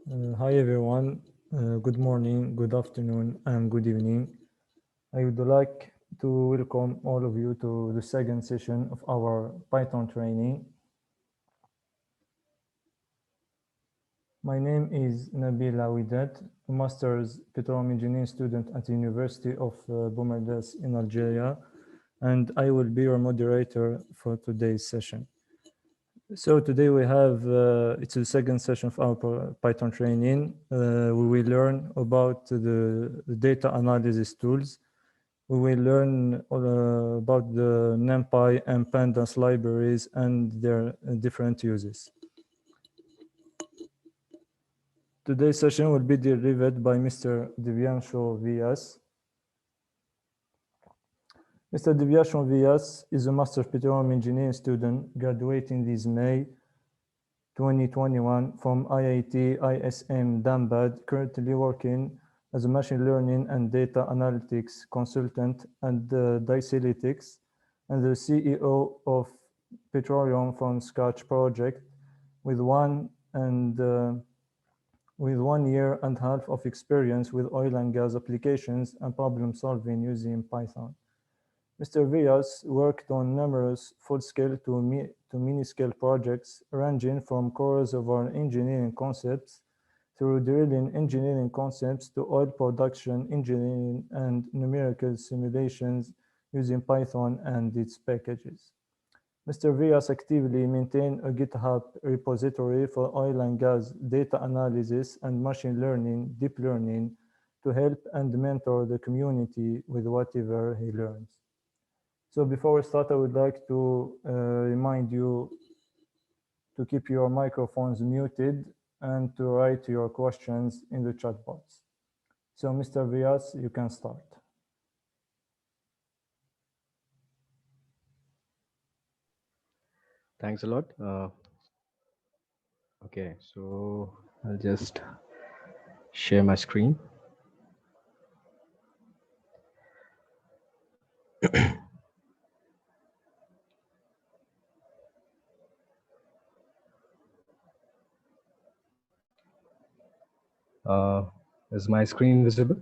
Hi everyone, good morning, good afternoon, and good evening. I would like to welcome all of you to the second session of our Python training. My name is Nabil Awidat, a master's petroleum engineering student at the University of Boumerdès in Algeria, and I will be your moderator for today's session. So today we have, it's the second session of our Python training. We will learn about the data analysis tools. We will learn about the NumPy and Pandas libraries and their different uses. Today's session will be delivered by Mr. Divyanshu Vyas. Mr. Divyanshu Vyas is a Master's Petroleum Engineering student graduating this May 2021 from IIT ISM Dhanbad, currently working as a machine learning and data analytics consultant at Dialytics and the CEO of Petroleum from Scratch project with with 1 year and a half of experience with oil and gas applications and problem solving using Python. Mr. Vyas worked on numerous full-scale to mini-scale projects ranging from core reservoir engineering concepts through drilling engineering concepts to oil production engineering and numerical simulations using Python and its packages. Mr. Vyas actively maintains a GitHub repository for oil and gas data analysis and machine learning, deep learning, to help and mentor the community with whatever he learns. So before we start, I would like to remind you to keep your microphones muted and to write your questions in the chat box. So Mr. Vyas, you can start. Thanks a lot. Okay, so I'll just share my screen. Is my screen visible?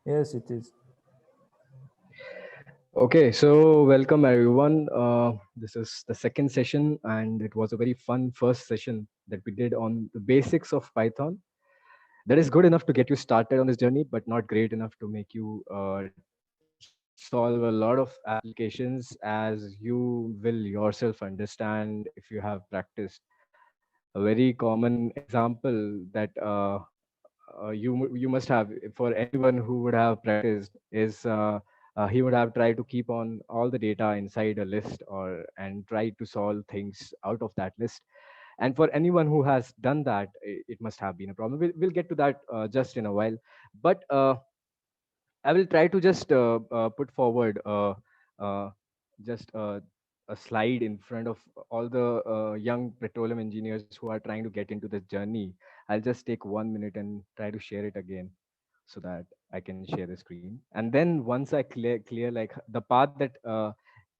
Yes, it is. Okay, so welcome everyone. This is the second session, and it was a very fun first session that we did on the basics of Python. That is good enough to get you started on this journey, but not great enough to make you solve a lot of applications as you will yourself understand if you have practiced. A very common example that you must have for anyone who would have practiced is he would have tried to keep on all the data inside a list or and try to solve things out of that list. And for anyone who has done that, it must have been a problem. We'll get to that just in a while, but I will try to just put forward uh, just a slide in front of all the young petroleum engineers who are trying to get into this journey. I'll just take 1 minute and try to share it again so that I can share the screen. And then once I clear like the path that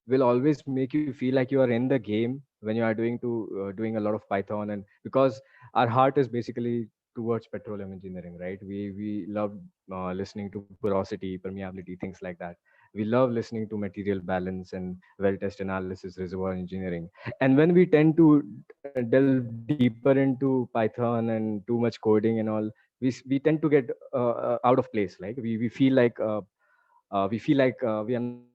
will always make you feel like you are in the game when you are doing a lot of Python, and because our heart is basically towards petroleum engineering, right? We love listening to porosity, permeability, things like that. We love listening to material balance and well test analysis, reservoir engineering. And when we tend to delve deeper into Python and too much coding and all, we tend to get out of place. Like we are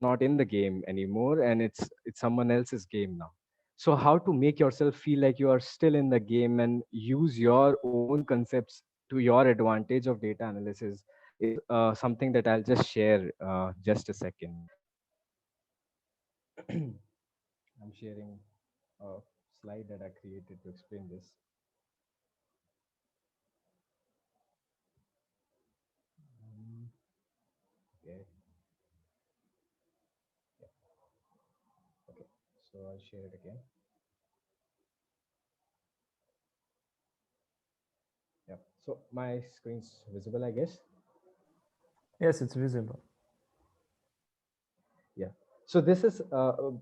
not in the game anymore, and it's someone else's game now. So how to make yourself feel like you are still in the game and use your own concepts to your advantage of data analysis is something that I'll just share just a second. I'm sharing a slide that I created to explain this. Okay. Yeah. Okay. So I'll share it again. Yeah. So my screen's visible, I guess. Yes, it's visible. Yeah. So this is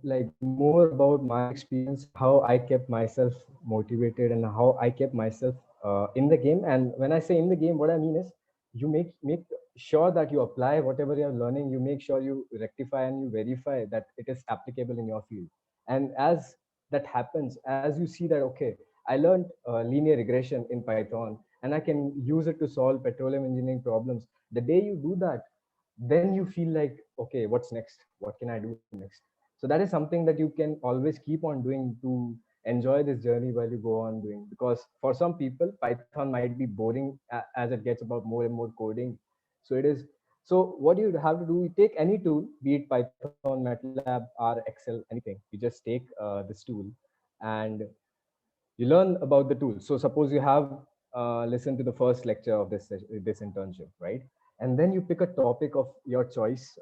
like more about my experience, how I kept myself motivated and how I kept myself in the game. And when I say in the game, what I mean is you make sure that you apply whatever you're learning. You make sure you rectify and you verify that it is applicable in your field. And as that happens, as you see that, okay, I learned linear regression in Python and I can use it to solve petroleum engineering problems. The day you do that, then you feel like, okay, what's next, what can I do next? So that is something that you can always keep on doing to enjoy this journey while you go on doing, because for some people Python might be boring as it gets about more and more coding. So it is. So what you have to do, you take any tool, be it Python, MATLAB, or Excel, anything. You just take this tool and you learn about the tool. So suppose you have listened to the first lecture of this internship, right? And then you pick a topic of your choice.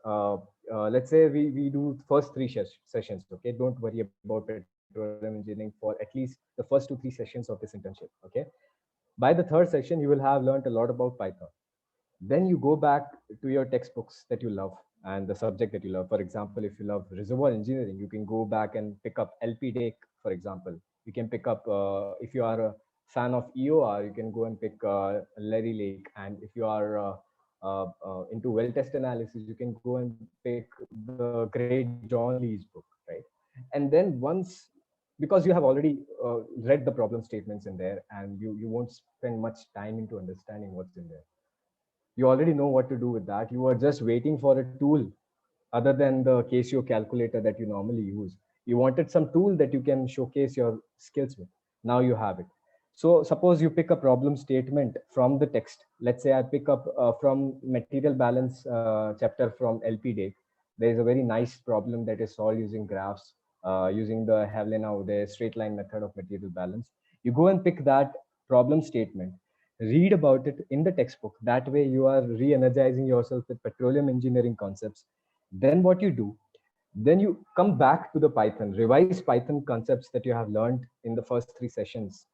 Let's say we do first three sessions. Okay, don't worry about petroleum engineering for at least the first 2-3 sessions of this internship. Okay, by the third section you will have learned a lot about Python. Then you go back to your textbooks that you love and the subject that you love. For example, if you love reservoir engineering, you can go back and pick up LP Dake, for example. You can pick up, if you are a fan of EOR, you can go and pick Larry Lake. And if you are into well test analysis, you can go and pick the great John Lee's book, right? And then once, because you have already read the problem statements in there, and you won't spend much time into understanding what's in there. You already know what to do with that. You are just waiting for a tool other than the Casio calculator that you normally use. You wanted some tool that you can showcase your skills with. Now you have it. So suppose you pick a problem statement from the text. Let's say I pick up from material balance chapter from LP Dake. There is a very nice problem that is solved using graphs, using the Havlena, the straight line method of material balance. You go and pick that problem statement, read about it in the textbook. That way you are re-energizing yourself with petroleum engineering concepts. Then what you do, then you come back to the Python, revise Python concepts that you have learned in the first 3 sessions.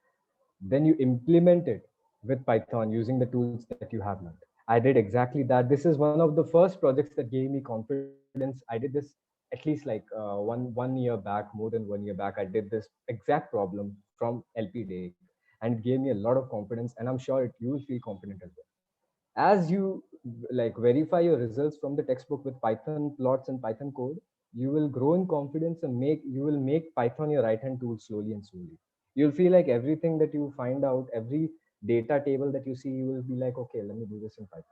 Then you implement it with Python using the tools that you have learned. I did exactly that. This is one of the first projects that gave me confidence. I did this at least like one year back, more than 1 year back. I did this exact problem from LP Dake, and it gave me a lot of confidence. And I'm sure you will feel confident as well. As you like verify your results from the textbook with Python plots and Python code, you will grow in confidence and you will make Python your right hand tool slowly and slowly. You'll feel like everything that you find out, every data table that you see, you will be like, okay, let me do this in Python.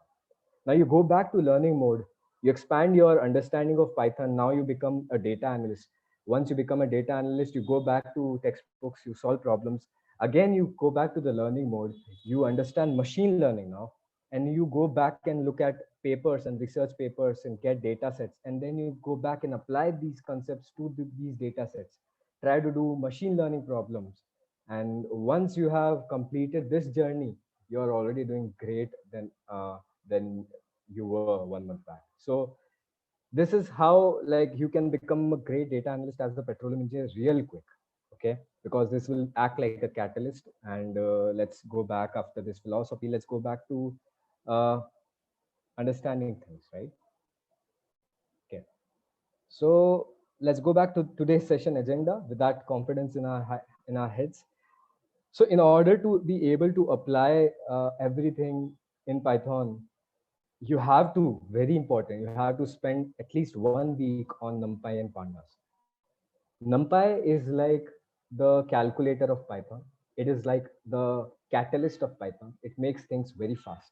Now you go back to learning mode, you expand your understanding of Python. Now you become a data analyst. Once you become a data analyst, you go back to textbooks, you solve problems. Again, you go back to the learning mode, you understand machine learning now, and you go back and look at papers and research papers and get data sets. And then you go back and apply these concepts to these data sets. Try to do machine learning problems. And once you have completed this journey, you're already doing great than you were 1 month back. So this is how like you can become a great data analyst as a petroleum engineer real quick. Okay, because this will act like a catalyst. And let's go back after this philosophy. Let's go back to uh, understanding things, right? Okay, so let's go back to today's session agenda with that confidence in our heads. So in order to be able to apply everything in Python, you have to, very important, you have to spend at least 1 week on NumPy and Pandas. NumPy is like the calculator of Python. It is like the catalyst of Python. It makes things very fast.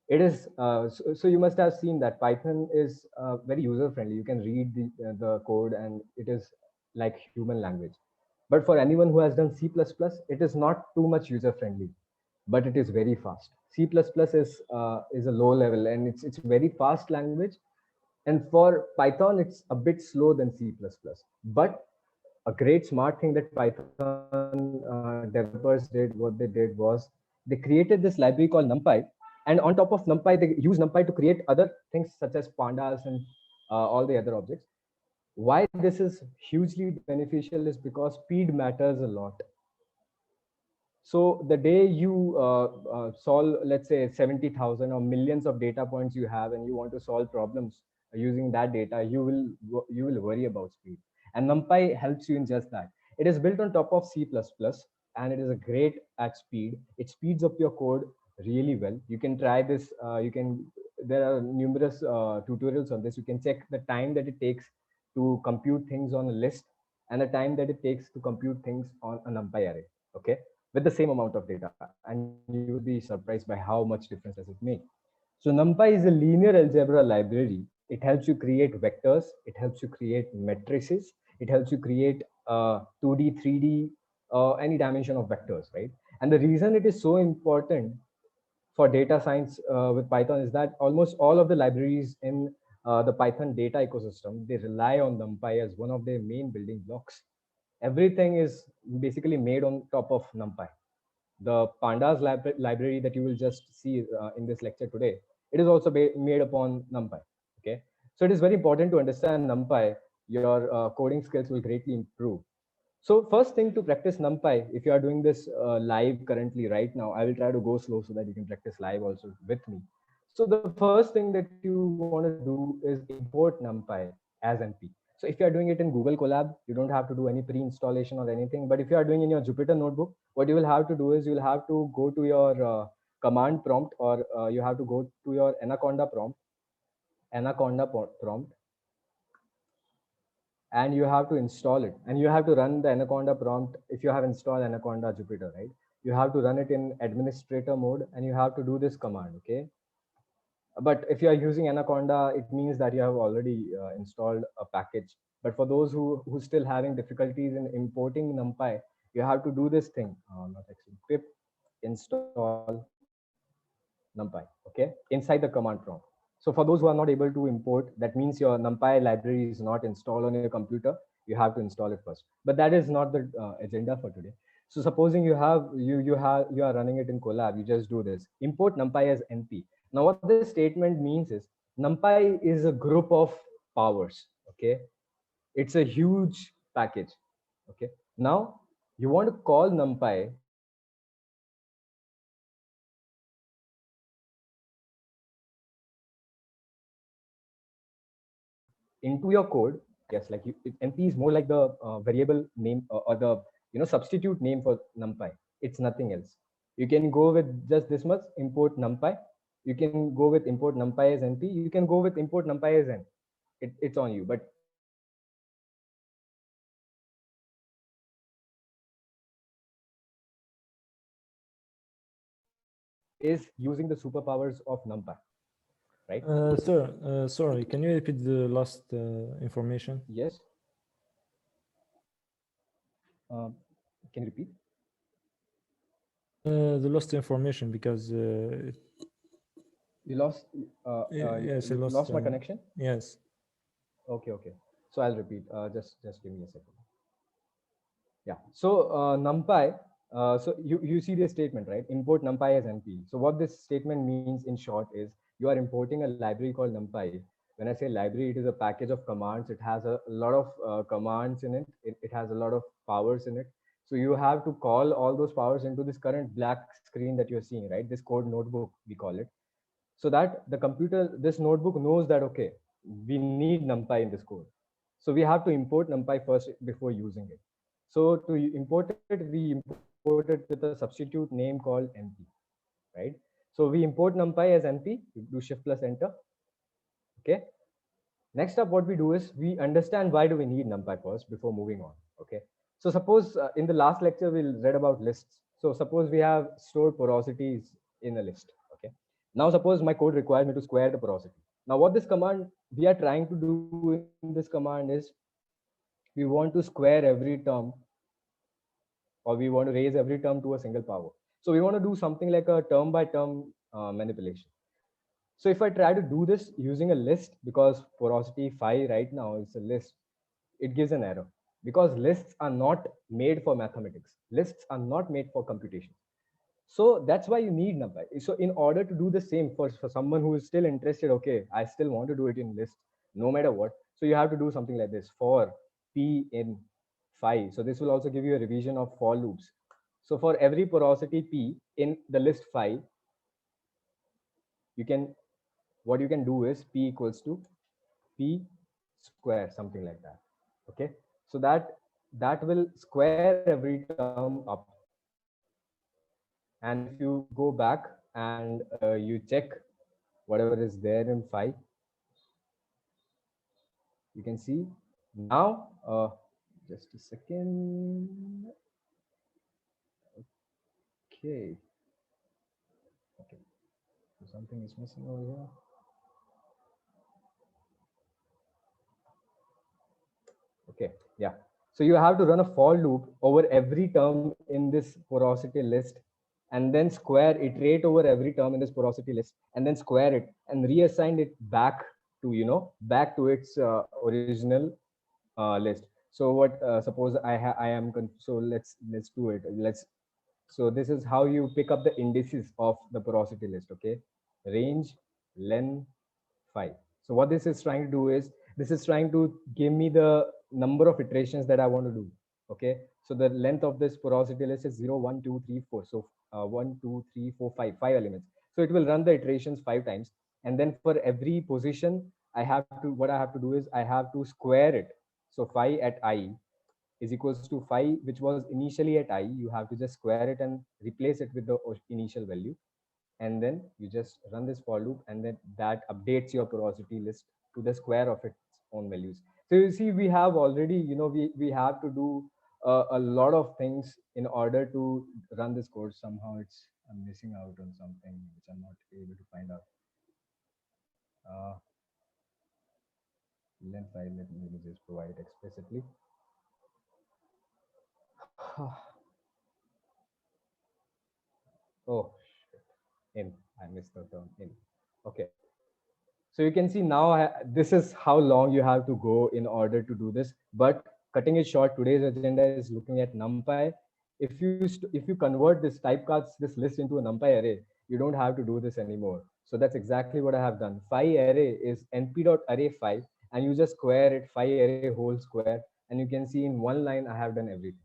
It is so you must have seen that Python is very user friendly. You can read the code and it is like human language. But for anyone who has done C++, it is not too much user friendly, but it is very fast. C++ is a low level and it's very fast language. And for Python, it's a bit slow than C++. But a great smart thing that Python developers did, what they did was they created this library called NumPy. And on top of NumPy, they use NumPy to create other things such as pandas and all the other objects. Why this is hugely beneficial is because speed matters a lot. So the day you solve, let's say 70,000 or millions of data points you have and you want to solve problems, using that data, you will worry about speed. And NumPy helps you in just that. It is built on top of C++, and it is a great at speed. It speeds up your code really well. You can try this. You can. There are numerous tutorials on this. You can check the time that it takes to compute things on a list and the time that it takes to compute things on a NumPy array. Okay, with the same amount of data, and you will be surprised by how much difference does it make. So NumPy is a linear algebra library. It helps you create vectors. It helps you create matrices. It helps you create 2D, 3D, any dimension of vectors, right? And the reason it is so important for data science with Python is that almost all of the libraries in the Python data ecosystem, they rely on NumPy as one of their main building blocks. Everything is basically made on top of NumPy. The pandas library that you will just see in this lecture today, it is also made upon NumPy. Okay, so it is very important to understand NumPy. Your coding skills will greatly improve. So first thing to practice NumPy, if you are doing this live currently right now, I will try to go slow so that you can practice live also with me. So the first thing that you want to do is import NumPy as NP. So if you are doing it in Google Colab, you don't have to do any pre-installation or anything. But if you are doing in your Jupyter notebook, what you will have to do is you will have to go to your command prompt, or you have to go to your Anaconda prompt, and you have to install it, and you have to run the Anaconda prompt. If you have installed Anaconda Jupyter, right, you have to run it in administrator mode, and you have to do this command. Okay, but if you are using Anaconda, it means that you have already installed a package. But for those who still having difficulties in importing NumPy, you have to do this thing, not actually pip install NumPy, okay, inside the command prompt. So for those who are not able to import, that means your NumPy library is not installed on your computer. You have to install it first. But that is not the agenda for today. So supposing you are running it in Colab, you just do this. Import NumPy as NP. Now what this statement means is NumPy is a group of powers. Okay, it's a huge package. Okay, now you want to call NumPy into your code. Yes, like NP is more like the variable name, or the substitute name for NumPy. It's nothing else. You can go with just this much, import NumPy. You can go with import NumPy as NP. You can go with import NumPy as N. It's on you. But is using the superpowers of NumPy, right? Sir, sorry, can you repeat the last information? Yes. Can you repeat? The lost information, because You lost. yes, I You lost. lost my connection. Yes. Okay. Okay. So I'll repeat. Just give me a second. Yeah. So NumPy. So you see this statement, right? Import NumPy as NP. So what this statement means in short is you are importing a library called NumPy. When I say library, it is a package of commands. It has a lot of commands in it. It has a lot of powers in it. So you have to call all those powers into this current black screen that you're seeing, right? This code notebook, we call it. So that the computer, this notebook knows that, okay, we need NumPy in this code. So we have to import NumPy first before using it. So to import it, we import it with a substitute name called NP, right? So we import NumPy as NP, we do shift plus enter. Okay. Next up, what we do is we understand why do we need NumPy first before moving on. Okay. So suppose in the last lecture, we read about lists. So suppose we have stored porosities in a list. Okay. Now suppose my code requires me to square the porosity. Now what this command we are trying to do in this command is we want to square every term, or we want to raise every term to a single power. So we want to do something like a term by term manipulation. So if I try to do this using a list, because porosity phi right now is a list, it gives an error, because lists are not made for mathematics. Lists are not made for computation. So that's why you need NumPy. So in order to do the same for someone who is still interested, okay, I still want to do it in list, no matter what. So you have to do something like this for p in phi. So this will also give you a revision of for loops. So for every porosity p in the list phi, you can, what you can do is p equals to p square, something like that. Okay, so that will square every term up. And if you go back and you check whatever is there in phi, you can see now, just a second. Okay, okay, so something is missing over here. Okay, yeah. So you have to run a for loop over every term in this porosity list, and then square, iterate over every term in this porosity list, and then square it and reassign it back to, back to its original list. So what, suppose I am so let's do it. So this is how you pick up the indices of the porosity list. Okay, range, len, phi. So what this is trying to do is, this is trying to give me the number of iterations that I want to do. Okay, so the length of this porosity list is 0, 1, 2, 3, 4. So 1, 2, 3, 4, 5, 5 elements. So it will run the iterations 5 times, and then for every position, what I have to do is I have to square it. So phi at I is equals to phi, which was initially at I. You have to just square it and replace it with the initial value, and then you just run this for loop, and then that updates your porosity list to the square of its own values. So you see, we have already, we have to do a lot of things in order to run this code. Somehow I'm missing out on something which I'm not able to find out. Length file, let me just provide it explicitly. Oh, in, I missed the term in. Okay. So you can see now, this is how long you have to go in order to do this. But cutting it short, today's agenda is looking at NumPy. If you convert this typecast, this list into a NumPy array, you don't have to do this anymore. So that's exactly what I have done. Phi array is np.array phi, and you just square it, phi array whole square, and you can see in one line I have done everything.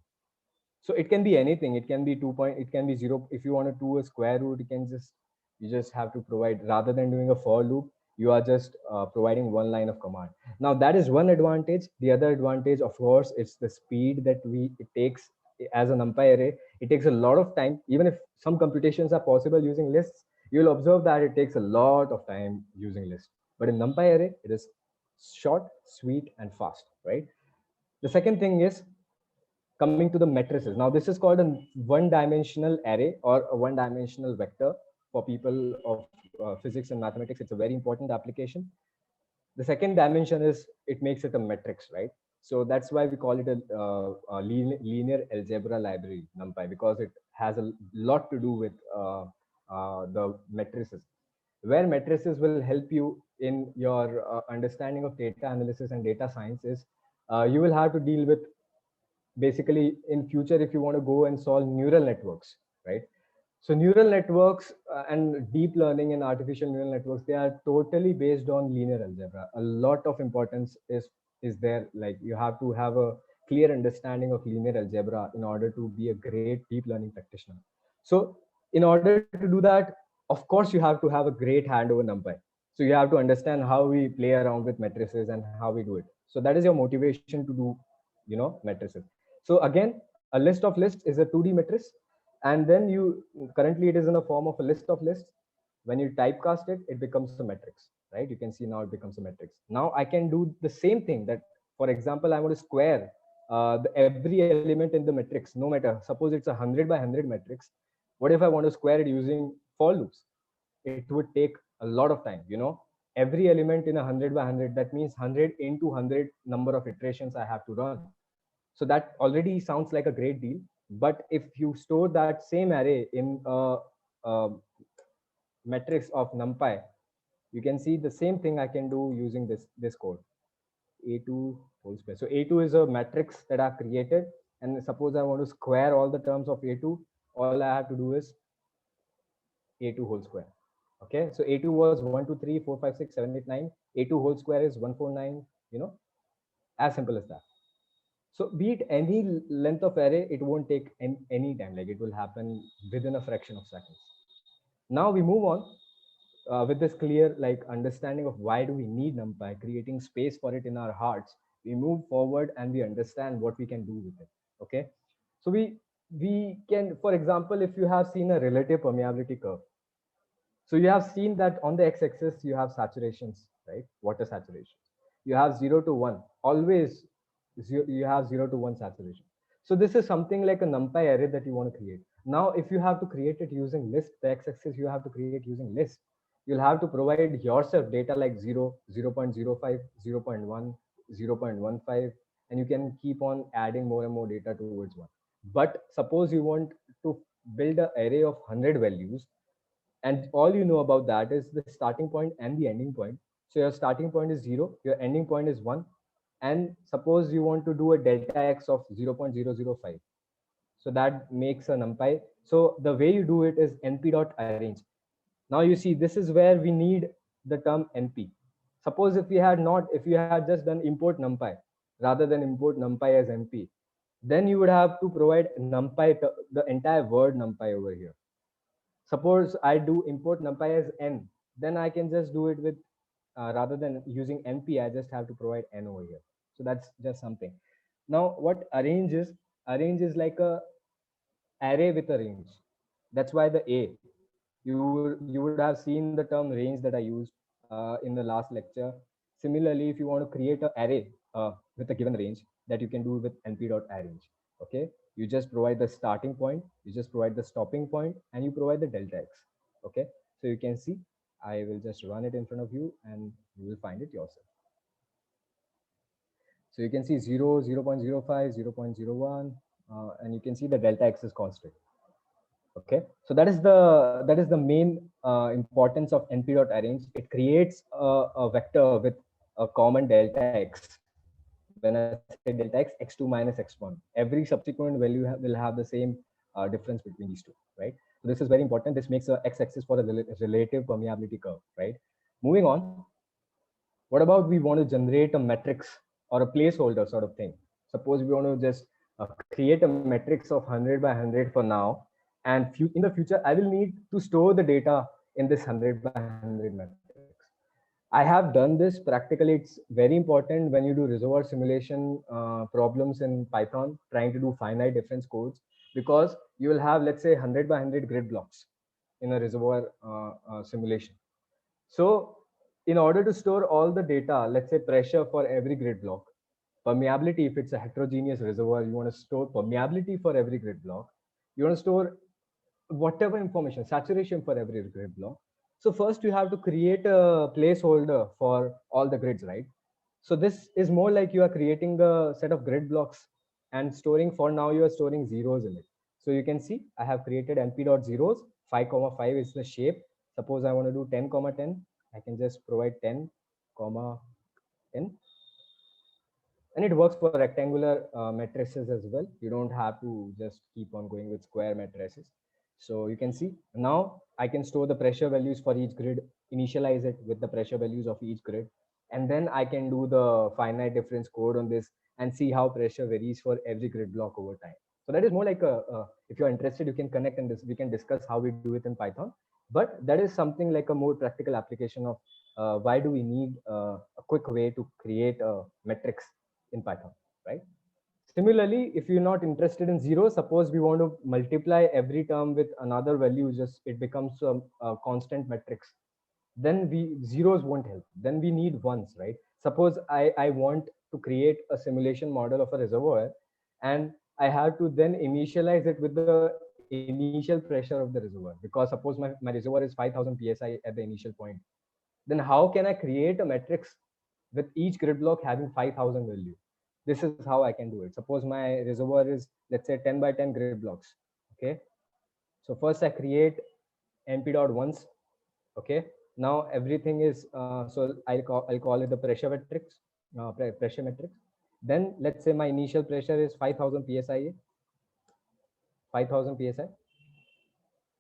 So it can be anything. It can be 2 point, it can be 0. If you want to do a square root, you just have to provide, rather than doing a for loop, you are just providing one line of command. Now that is one advantage. The other advantage, of course, it's the speed that it takes. As a NumPy array, it takes a lot of time. Even if some computations are possible using lists, you'll observe that it takes a lot of time using lists. But in NumPy array, it is short, sweet, and fast, right? The second thing is coming to the matrices. Now this is called a one-dimensional array or a one-dimensional vector. For people of physics and mathematics, it's a very important application. The second dimension is, it makes it a matrix, right? So that's why we call it a linear algebra library, NumPy, because it has a lot to do with the matrices. Where matrices will help you in your understanding of data analysis and data science is, you will have to deal with, basically in future, if you want to go and solve neural networks, right? So neural networks and deep learning and artificial neural networks, they are totally based on linear algebra. A lot of importance is there. Like, you have to have a clear understanding of linear algebra in order to be a great deep learning practitioner. So in order to do that, of course, you have to have a great hand over NumPy. So you have to understand how we play around with matrices and how we do it. So that is your motivation to do, matrices. So again, a list of lists is a 2D matrix, and then currently it is in a form of a list of lists. When you typecast it, it becomes a matrix, right? You can see now it becomes a matrix. Now I can do the same thing. That, for example, I want to square every element in the matrix, no matter, suppose it's 100 by 100 matrix. What if I want to square it using for loops? It would take a lot of time. Every element in 100 by 100, that means 100 into 100 number of iterations I have to run. So that already sounds like a great deal. But if you store that same array in a matrix of NumPy, you can see the same thing I can do using this code, A2 whole square. So A2 is a matrix that I've created. And suppose I want to square all the terms of A2, all I have to do is A2 whole square. Okay, so A2 was 1, 2, 3, 4, 5, 6, 7, 8, 9. A2 whole square is 149, as simple as that. So be it any length of array, it won't take any time. Like, it will happen within a fraction of seconds. Now we move on. with this clear like understanding of why do we need NumPy, creating space for it in our hearts, we move forward and we understand what we can do with it. Okay, so we can, for example, if you have seen a relative permeability curve, so you have seen that on the x-axis you have saturations, right? Water saturation. You have 0 to 1. Always you have 0 to 1 saturation. So this is something like a NumPy array that you want to create. Now, if you have to create it using list, the x-axis you have to create using list. You'll have to provide yourself data like 0, 0.05, 0.1, 0.15, and you can keep on adding more and more data towards one. But suppose you want to build an array of 100 values, and all you know about that is the starting point and the ending point. So your starting point is 0, your ending point is 1, and suppose you want to do a delta x of 0.005, so that makes a NumPy. So the way you do it is np.arrange. Now you see, this is where we need the term np. Suppose if you had just done import NumPy rather than import NumPy as np, then you would have to provide NumPy, the entire word NumPy over here. Suppose I do import NumPy as n, then I can just do it with, rather than using np, I just have to provide n over here. So that's just something. Now what arrange is like a array with a range. That's why the A. You would have seen the term range that I used in the last lecture. Similarly, if you want to create an array with a given range, that you can do with np.arrange. Okay, you just provide the starting point, you just provide the stopping point, and you provide the delta x. Okay, so you can see, I will just run it in front of you and you will find it yourself. So you can see 0, 0 0.05, 0 0.01, and you can see the delta x is constant. Okay, so that is the main importance of np.arrange. It creates a vector with a common delta x. When I say delta x, x2 minus x1, every subsequent value will have the same difference between these two, right? So this is very important. This makes a x-axis for a relative permeability curve, right? Moving on, what about we want to generate a matrix or a placeholder sort of thing? Suppose we want to just create a matrix of 100 by 100 for now, and in the future I will need to store the data in this 100 by 100 matrix. I have done this practically. It's very important when you do reservoir simulation problems in Python, trying to do finite difference codes, because you will have, let's say, 100 by 100 grid blocks in a reservoir simulation. So in order to store all the data, let's say pressure for every grid block, permeability, if it's a heterogeneous reservoir, you want to store permeability for every grid block, you want to store whatever information, saturation for every grid block. So first you have to create a placeholder for all the grids, right? So this is more like you are creating a set of grid blocks and storing, for now you are storing zeros in it. So you can see I have created np.zeros, 5 comma 5 is the shape. Suppose I want to do 10 comma 10, I can just provide 10 comma 10, and it works for rectangular matrices as well. You don't have to just keep on going with square matrices. So you can see now I can store the pressure values for each grid, initialize it with the pressure values of each grid, and then I can do the finite difference code on this and see how pressure varies for every grid block over time. So that is more like if you're interested, you can connect and we can discuss how we do it in Python. But that is something like a more practical application of why do we need a quick way to create a matrix in Python, right? Similarly, if you're not interested in zero, suppose we want to multiply every term with another value, just it becomes a constant matrix. Then zeros won't help. Then we need ones, right? Suppose I want to create a simulation model of a reservoir, and I have to then initialize it with the initial pressure of the reservoir, because suppose my reservoir is 5,000 psi at the initial point. Then how can I create a matrix with each grid block having 5,000 value? This is how I can do it. Suppose my reservoir is, let's say, 10 by 10 grid blocks. Okay, so first I create np.ones. Okay, now everything is so I'll call it the pressure matrix, pressure matrix. Then let's say my initial pressure is 5,000 psi, 5,000 psi.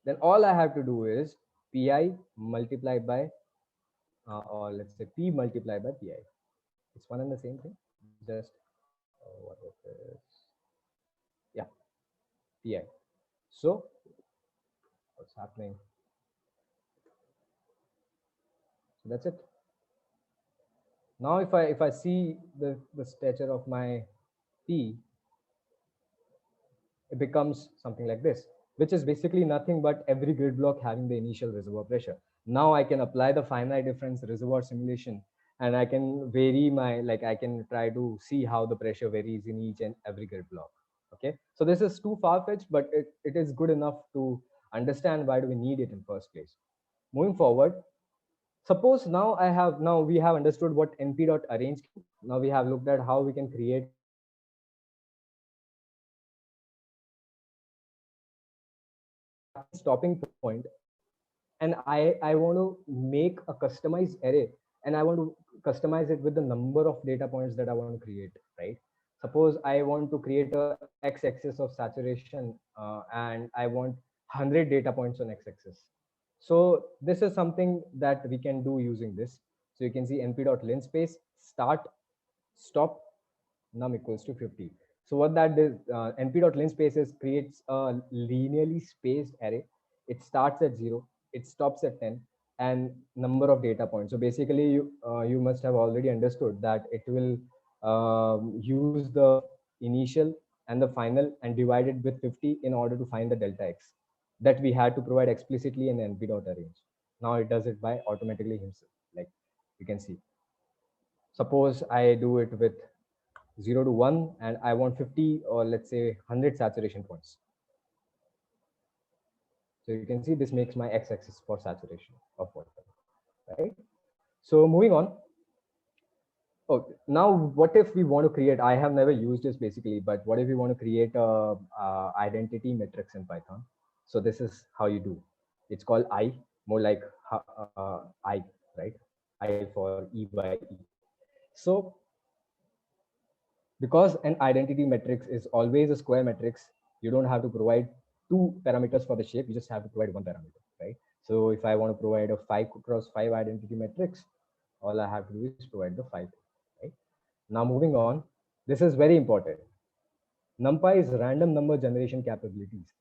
Then all I have to do is pi multiplied by or let's say p multiplied by pi. It's one and the same thing. Just what is this? Yeah, pi. So what's happening? So that's it. Now if I see the stature of my P, it becomes something like this, which is basically nothing but every grid block having the initial reservoir pressure. Now I can apply the finite difference reservoir simulation, and I can vary my, like I can try to see how the pressure varies in each and every grid block. Okay, so this is too far-fetched, but it is good enough to understand why do we need it in first place. Moving forward, suppose now we have understood what np dot arrange. Now we have looked at how we can create stopping point, and I want to make a customized array, and I want to customize it with the number of data points that I want to create, right? Suppose I want to create a x-axis of saturation, and I want 100 data points on x-axis. So this is something that we can do using this. So you can see np.linspace start stop num equals to 50. So what that is, np.linspace creates a linearly spaced array. It starts at 0, it stops at 10, and number of data points. So basically, you must have already understood that it will use the initial and the final and divide it with 50 in order to find the delta x that we had to provide explicitly in np.arrange. Now it does it by automatically himself, like you can see. Suppose I do it with 0 to 1 and I want 50 or let's say 100 saturation points. So you can see this makes my x-axis for saturation of water, right? So moving on. Okay, now what if we want to create, I have never used this basically, but what if we want to create a identity matrix in Python? So this is how you do. It's called I, more like I, right? I for E by E. So because an identity matrix is always a square matrix, you don't have to provide two parameters for the shape, you just have to provide one parameter, right? So if I want to provide a 5 cross 5 identity matrix, all I have to do is provide the 5, right? Now moving on, this is very important. NumPy is random number generation capabilities.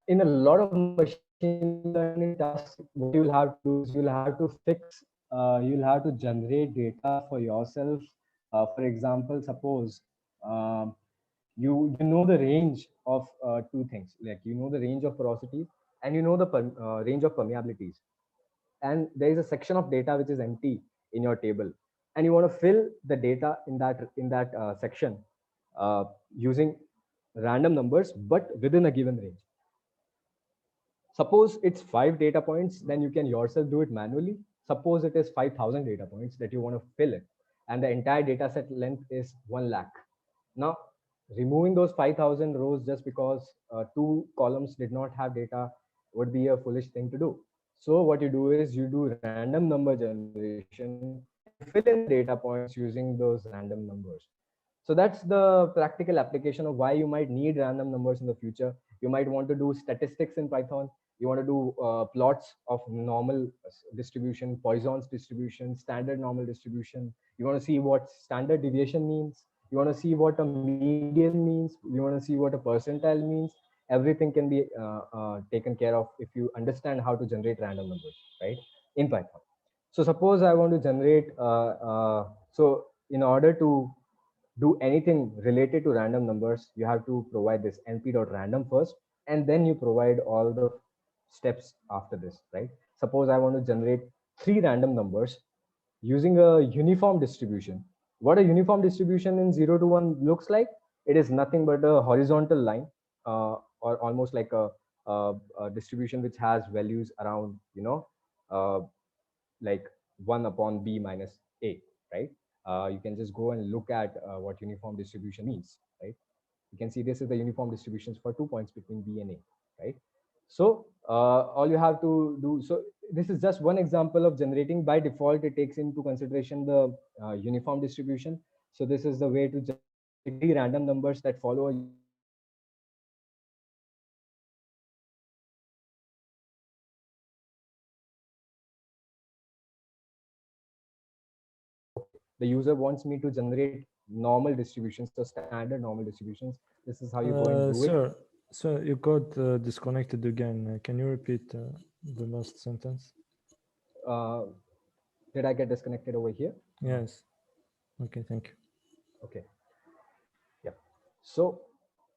In a lot of machine learning tasks, what you'll have to do is you'll have to fix, you'll have to generate data for yourself. For example, suppose you know the range of two things, like you know the range of porosities and you know the range of permeabilities, and there is a section of data which is empty in your table, and you want to fill the data in that section using random numbers but within a given range. Suppose it's 5 data points, then you can yourself do it manually. Suppose it is 5,000 data points that you want to fill it, and the entire data set length is 1 lakh. Now, removing those 5,000 rows just because two columns did not have data would be a foolish thing to do. So what you do is you do random number generation and you fill in the data points using those random numbers. So that's the practical application of why you might need random numbers in the future. You might want to do statistics in Python. You want to do plots of normal distribution, Poisson's distribution, standard normal distribution. You want to see what standard deviation means. You want to see what a median means. You want to see what a percentile means. Everything can be taken care of if you understand how to generate random numbers, right, in Python. So suppose I want to generate, so in order to do anything related to random numbers, you have to provide this np.random first, and then you provide all the steps after this, right? Suppose I want to generate 3 random numbers using a uniform distribution. What a uniform distribution in 0 to 1 looks like, it is nothing but a horizontal line, or almost like a distribution which has values around, uh, like 1 upon b minus a, right? You can just go and look at what uniform distribution means, right? You can see this is the uniform distributions for 2 points between b and a, right? So all you have to do, so this is just one example of generating. By default, it takes into consideration the uniform distribution. So this is the way to generate the random numbers that follow a the user wants me to generate normal distributions, so standard normal distributions. This is how you go and do it. Sir, you got disconnected again. Can you repeat the last sentence? Uh, Did I get disconnected over here? Yes. Okay, thank you. Okay. Yeah. So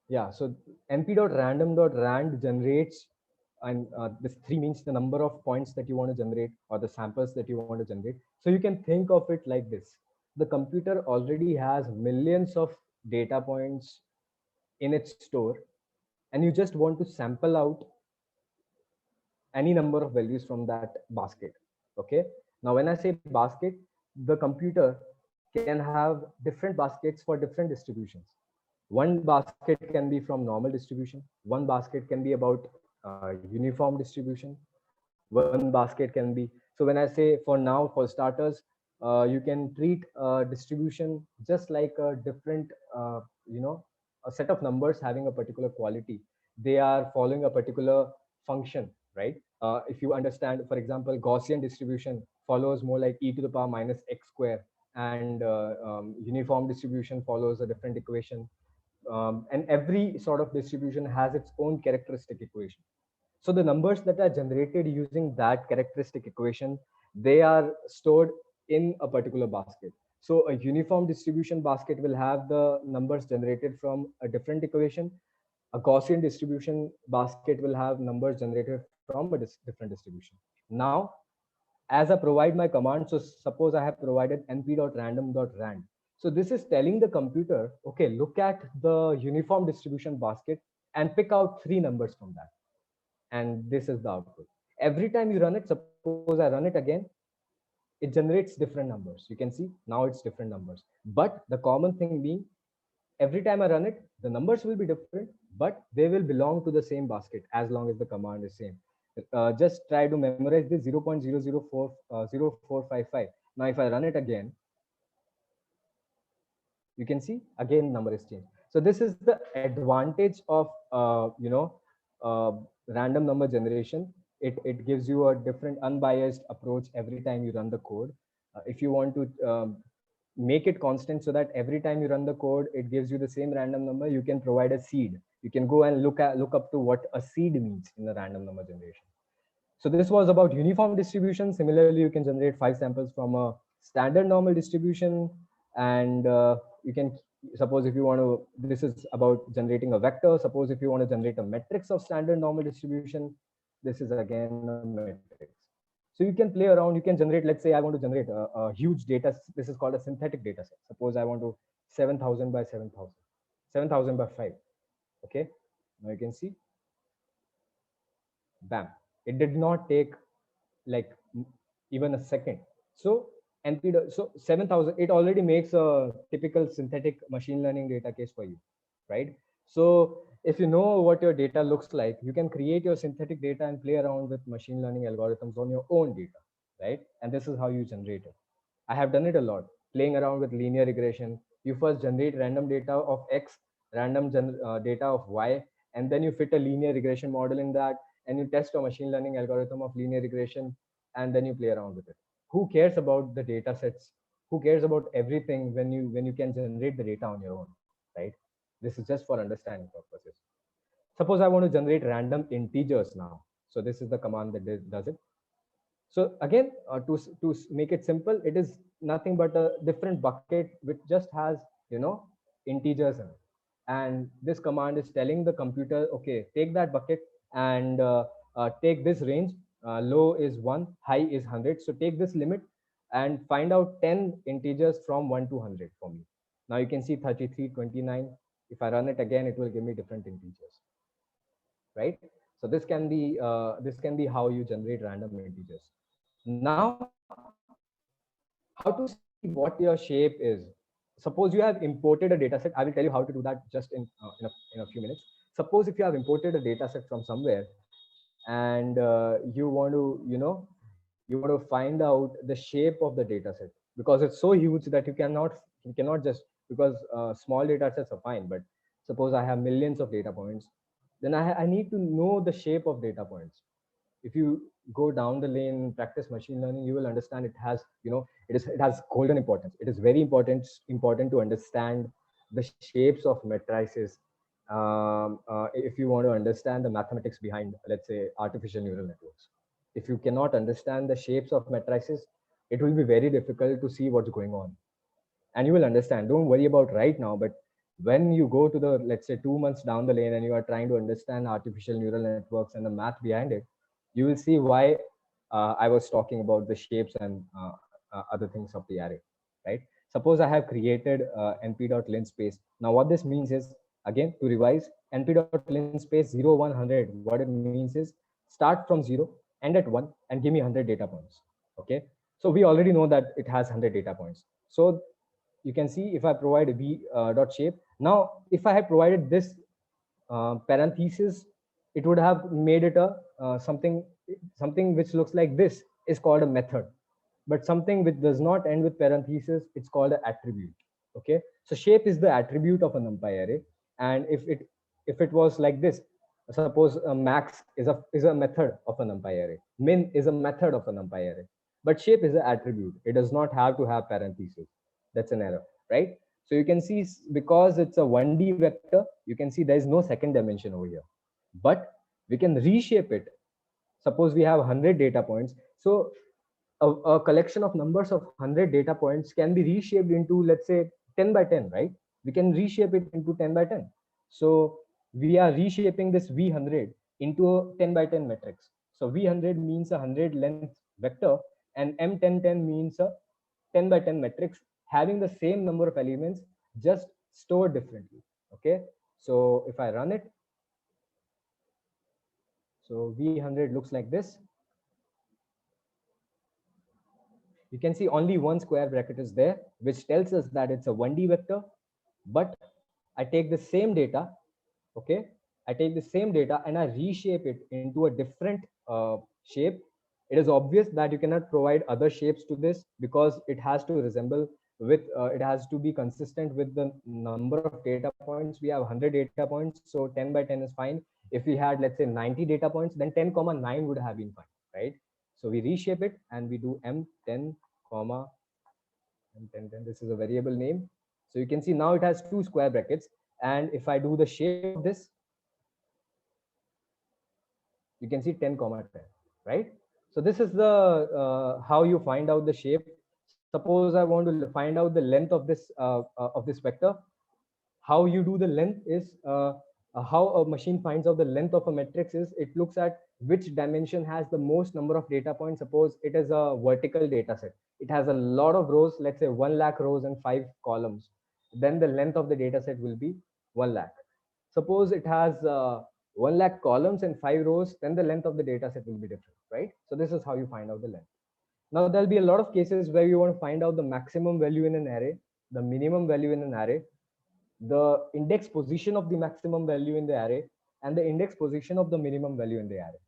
yeah, so np.random.rand generates, and this 3 means the number of points that you want to generate or the samples that you want to generate. So you can think of it like this. The computer already has millions of data points in its store, and you just want to sample out any number of values from that basket. Okay. Now, when I say basket, the computer can have different baskets for different distributions. One basket can be from normal distribution. One basket can be about uniform distribution. One basket can be, so when I say for now, for starters, you can treat distribution just like a different, a set of numbers having a particular quality. They are following a particular function, right? If you understand, for example, Gaussian distribution follows more like e to the power minus x square, and uniform distribution follows a different equation. And every sort of distribution has its own characteristic equation. So the numbers that are generated using that characteristic equation, they are stored in a particular basket. So a uniform distribution basket will have the numbers generated from a different equation. A Gaussian distribution basket will have numbers generated from a different distribution. Now, as I provide my command, so suppose I have provided np.random.rand. So this is telling the computer, okay, look at the uniform distribution basket and pick out 3 numbers from that. And this is the output. Every time you run it, suppose I run it again, it generates different numbers. You can see now it's different numbers. But the common thing being, every time I run it, the numbers will be different, but they will belong to the same basket as long as the command is same. Just try to memorize this 0.004, 0455. Now, if I run it again, you can see again number is changed. So this is the advantage of random number generation. It gives you a different unbiased approach every time you run the code. If you want to make it constant so that every time you run the code it gives you the same random number, you can provide a seed. You can go and look up to what a seed means in the random number generation. So this was about uniform distribution. Similarly, you can generate 5 samples from a standard normal distribution. And you can, suppose if you want to, this is about generating a vector. Suppose if you want to generate a matrix of standard normal distribution, this is again a matrix. So you can play around, you can generate, let's say I want to generate a huge data. This is called a synthetic data set. Suppose I want to 7,000 by 7,000, 7,000 by 5. Okay. Now you can see, bam, it did not take like even a second. So so 7,000, it already makes a typical synthetic machine learning data case for you, right? So if you know what your data looks like, you can create your synthetic data and play around with machine learning algorithms on your own data, right? And this is how you generate it. I have done it a lot, playing around with linear regression. You first generate random data of X, random data of Y, and then you fit a linear regression model in that, and you test a machine learning algorithm of linear regression, and then you play around with it. Who cares about the data sets? Who cares about everything when you can generate the data on your own, right? This is just for understanding purposes. Suppose I want to generate random integers now. So this is the command that does it. So again, to make it simple, it is nothing but a different bucket which just has, integers in it. And this command is telling the computer, okay, take that bucket and take this range. Low is 1, high is 100. So take this limit and find out 10 integers from 1 to 100 for me. Now you can see 33, 29. If I run it again, it will give me different integers, right? So this can be how you generate random integers. Now, how to see what your shape is. Suppose you have imported a data set. I will tell you how to do that just in a few minutes. Suppose if you have imported a data set from somewhere, and you want to, you want to find out the shape of the data set, because it's so huge that you cannot just, because small data sets are fine, but suppose I have millions of data points, then I need to know the shape of data points. If you go down the lane, practice machine learning, you will understand it has, it has golden importance. It is very important to understand the shapes of matrices. If you want to understand the mathematics behind, let's say, artificial neural networks. If you cannot understand the shapes of matrices, it will be very difficult to see what's going on. And you will understand. Don't worry about right now, but when you go to the, let's say, 2 months down the lane and you are trying to understand artificial neural networks and the math behind it, you will see why I was talking about the shapes and other things of the array, right? Suppose I have created np.linspace. Now what this means is, again, to revise, np.linspace 0 100, what it means is start from 0, end at 1, and give me 100 data points. Okay, so we already know that it has 100 data points. So you can see if I provide a v dot shape. Now, if I had provided this parenthesis, it would have made it a something which looks like this is called a method. But something which does not end with parenthesis, it's called an attribute. Okay, so shape is the attribute of a NumPy array, and if it was like this, suppose max is a method of a NumPy array, min is a method of a NumPy array, but shape is an attribute. It does not have to have parentheses. That's an error, right? So you can see, because it's a 1D vector, you can see there is no second dimension over here. But we can reshape it. Suppose we have 100 data points. So a collection of numbers of 100 data points can be reshaped into, let's say, 10 by 10, right? We can reshape it into 10 by 10. So we are reshaping this V100 into a 10 by 10 matrix. So V100 means a 100 length vector, and M1010 means a 10 by 10 matrix having the same number of elements, just stored differently. Okay, so if I run it, so V100 looks like this. You can see only one square bracket is there, which tells us that it's a 1D vector. But I take the same data, okay? I take the same data and I reshape it into a different shape. It is obvious that you cannot provide other shapes to this because it has to resemble with, it has to be consistent with the number of data points. We have 100 data points, so 10 by 10 is fine. If we had, let's say, 90 data points, then 10,9 would have been fine, right? So we reshape it and we do M10, M1010. This is a variable name. So you can see now it has two square brackets. And if I do the shape of this, you can see 10, 10, right? So this is the how you find out the shape. Suppose I want to find out the length of this vector. How you do the length is how a machine finds out the length of a matrix is it looks at which dimension has the most number of data points. Suppose it is a vertical data set. It has a lot of rows, let's say 1 lakh rows and 5 columns. Then the length of the data set will be 1 lakh. Suppose it has 1 lakh columns and 5 rows, then the length of the data set will be different, right? So this is how you find out the length. Now there'll be a lot of cases where you want to find out the maximum value in an array, the minimum value in an array, the index position of the maximum value in the array, and the index position of the minimum value in the array,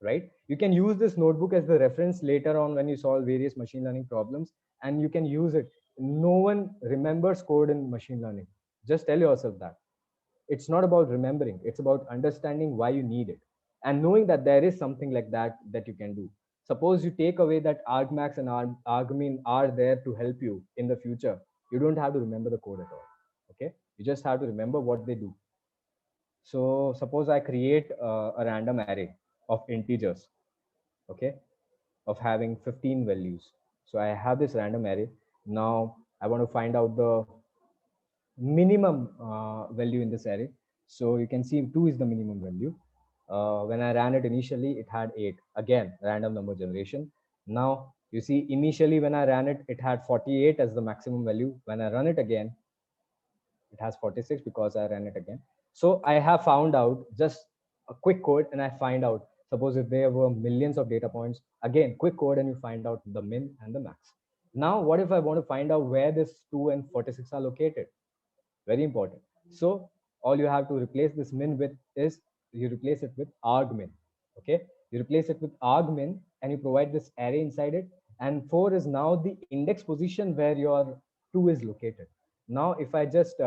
right? You can use this notebook as the reference later on when you solve various machine learning problems, and you can use it. No one remembers code in machine learning. Just tell yourself that. It's not about remembering, it's about understanding why you need it and knowing that there is something like that that you can do. Suppose you take away that argmax and argmin are there to help you in the future. You don't have to remember the code at all. Okay, you just have to remember what they do. So suppose I create a random array of integers, okay, of having 15 values. So I have this random array. Now I want to find out the minimum value in this array. So you can see 2 is the minimum value. When I ran it initially, it had 8. Again, random number generation. Now you see initially when I ran it, it had 48 as the maximum value. When I run it again, it has 46 because I ran it again. So I have found out just a quick code and I find out, suppose if there were millions of data points, again, quick code and you find out the min and the max. Now, what if I want to find out where this 2 and 46 are located? Very important. So all you have to replace this min with is you replace it with argmin. Okay, you replace it with argmin and you provide this array inside it. And 4 is now the index position where your 2 is located. Now, if I just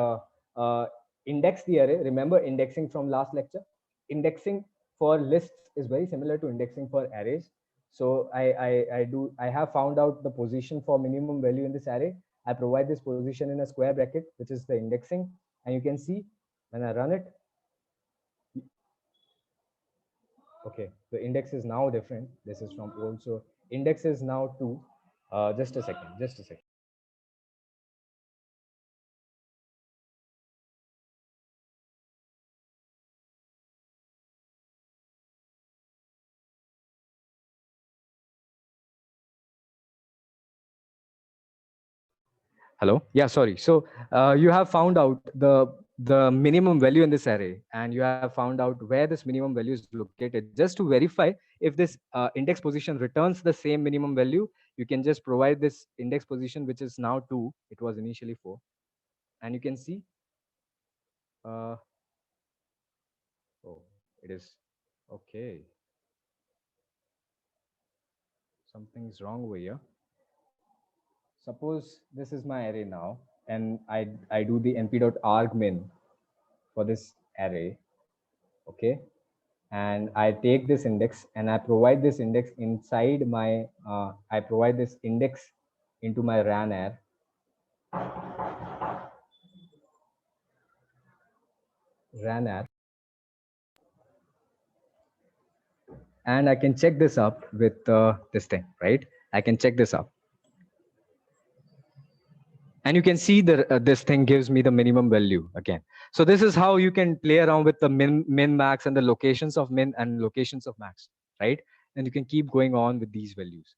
index the array, remember indexing from last lecture. Indexing for lists is very similar to indexing for arrays. So I have found out the position for minimum value in this array. I provide this position in a square bracket, which is the indexing. And you can see when I run it, okay, the index is now different. This is from old. So index is now 2. Just a second, just a second. Hello. Yeah, sorry. So you have found out the minimum value in this array, and you have found out where this minimum value is located. Just to verify if this index position returns the same minimum value, you can just provide this index position, which is now 2. It was initially 4, and you can see. Uh, oh, it is okay. Something's wrong over here. Suppose this is my array now, and I do the np.argmin for this array. Okay, and I take this index and I provide this index inside my, I provide this index into my RANAR. And I can check this up with this thing, right? I can check this up. And you can see that this thing gives me the minimum value again. So this is how you can play around with the min max and the locations of min and locations of max, right? And you can keep going on with these values.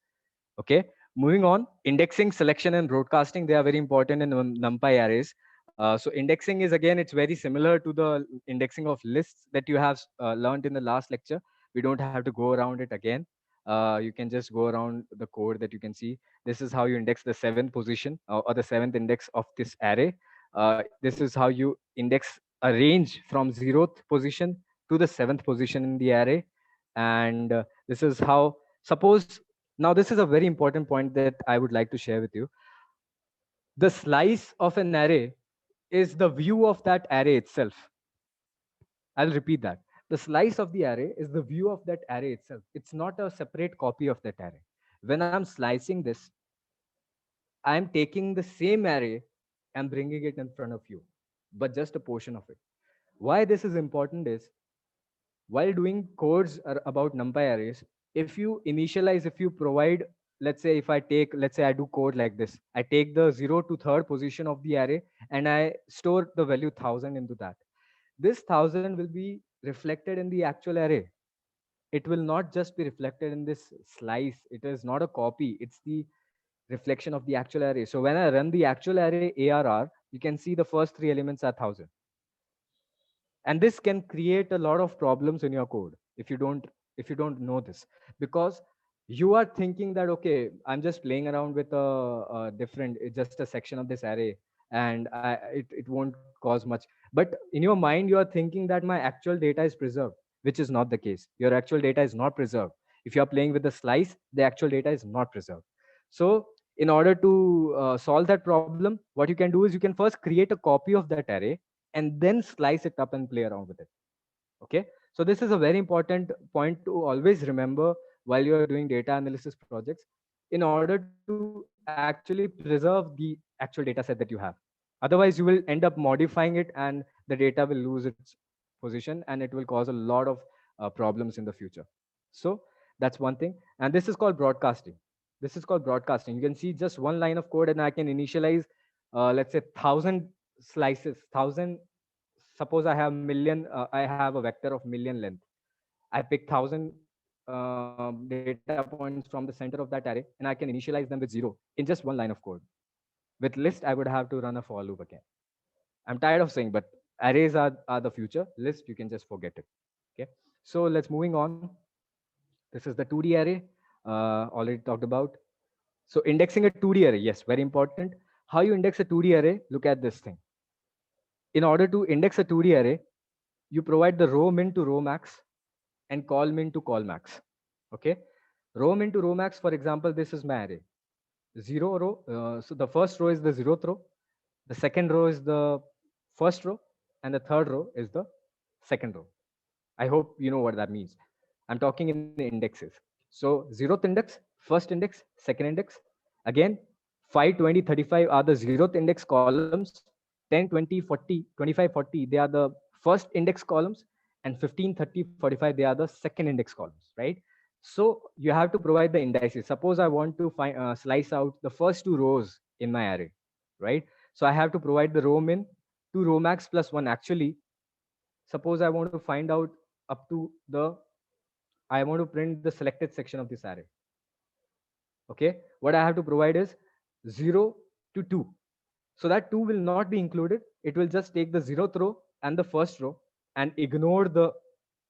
Okay, moving on, indexing, selection, and broadcasting, they are very important in NumPy arrays. So indexing is, again, it's very similar to the indexing of lists that you have learned in the last lecture. We don't have to go around it again. You can just go around the code that you can see. This is how you index the 7th position or the 7th index of this array. This is how you index a range from 0th position to the 7th position in the array. And this is how, suppose, now this is a very important point that I would like to share with you. The slice of an array is the view of that array itself. I'll repeat that. The slice of the array is the view of that array itself. It's not a separate copy of that array. When I'm slicing this, I'm taking the same array and bringing it in front of you, but just a portion of it. Why this is important is, while doing codes about NumPy arrays, if you initialize, if you provide, let's say if I take, let's say I do code like this, I take the 0 to 3rd position of the array and I store the value 1000 into that. This 1000 will be reflected in the actual array. It will not just be reflected in this slice. It is not a copy. It's the reflection of the actual array. So when I run the actual array ARR, you can see the first 3 elements are 1000. And this can create a lot of problems in your code if you don't know this, because you are thinking that, okay, I'm just playing around with a different, just a section of this array, and it won't cause much. But in your mind, you are thinking that my actual data is preserved, which is not the case. Your actual data is not preserved. If you are playing with the slice, the actual data is not preserved. So in order to solve that problem, what you can do is you can first create a copy of that array and then slice it up and play around with it. Okay, so this is a very important point to always remember while you are doing data analysis projects, in order to actually preserve the actual data set that you have. Otherwise you will end up modifying it and the data will lose its position and it will cause a lot of problems in the future. So that's one thing. And this is called broadcasting. This is called broadcasting. You can see just one line of code and I can initialize, let's say 1000 slices, 1000. Suppose I have million, I have a vector of million length. I pick 1000 data points from the center of that array and I can initialize them with 0 in just one line of code. With list, I would have to run a for loop again. I'm tired of saying, but arrays are the future. List, you can just forget it. Okay, so let's moving on. This is the 2D array, already talked about. So indexing a 2D array, yes, very important. How you index a 2D array? Look at this thing. In order to index a 2D array, you provide the row min to row max and call min to call max. Okay, row min to row max, for example, this is my array. 0 row, so the first row is the 0th row, the second row is the first row, and the third row is the second row. I hope you know what that means. I'm talking in the indexes. So 0th index, first index, second index. Again, 5, 20, 35 are the 0th index columns. 10, 20, 40, 25, 40, they are the first index columns. And 15, 30, 45, they are the second index columns, right? So you have to provide the indices. Suppose I want to find slice out the first two rows in my array, right? So I have to provide the row min to row max plus one. Actually, suppose I want to find out up to the, I want to print the selected section of this array. Okay, what I have to provide is 0 to 2. So that 2 will not be included. It will just take the 0th row and the first row and ignore the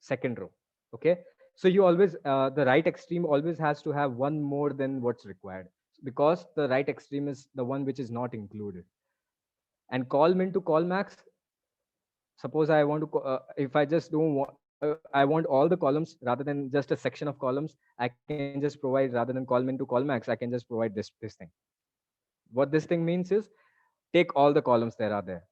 second row. Okay, so you always, the right extreme always has to have one more than what's required, because the right extreme is the one which is not included. And call min to call max, suppose I want to, if I just don't want, I want all the columns rather than just a section of columns, I can just provide, rather than call min to call max, I can just provide this thing. What this thing means is, take all the columns that are there.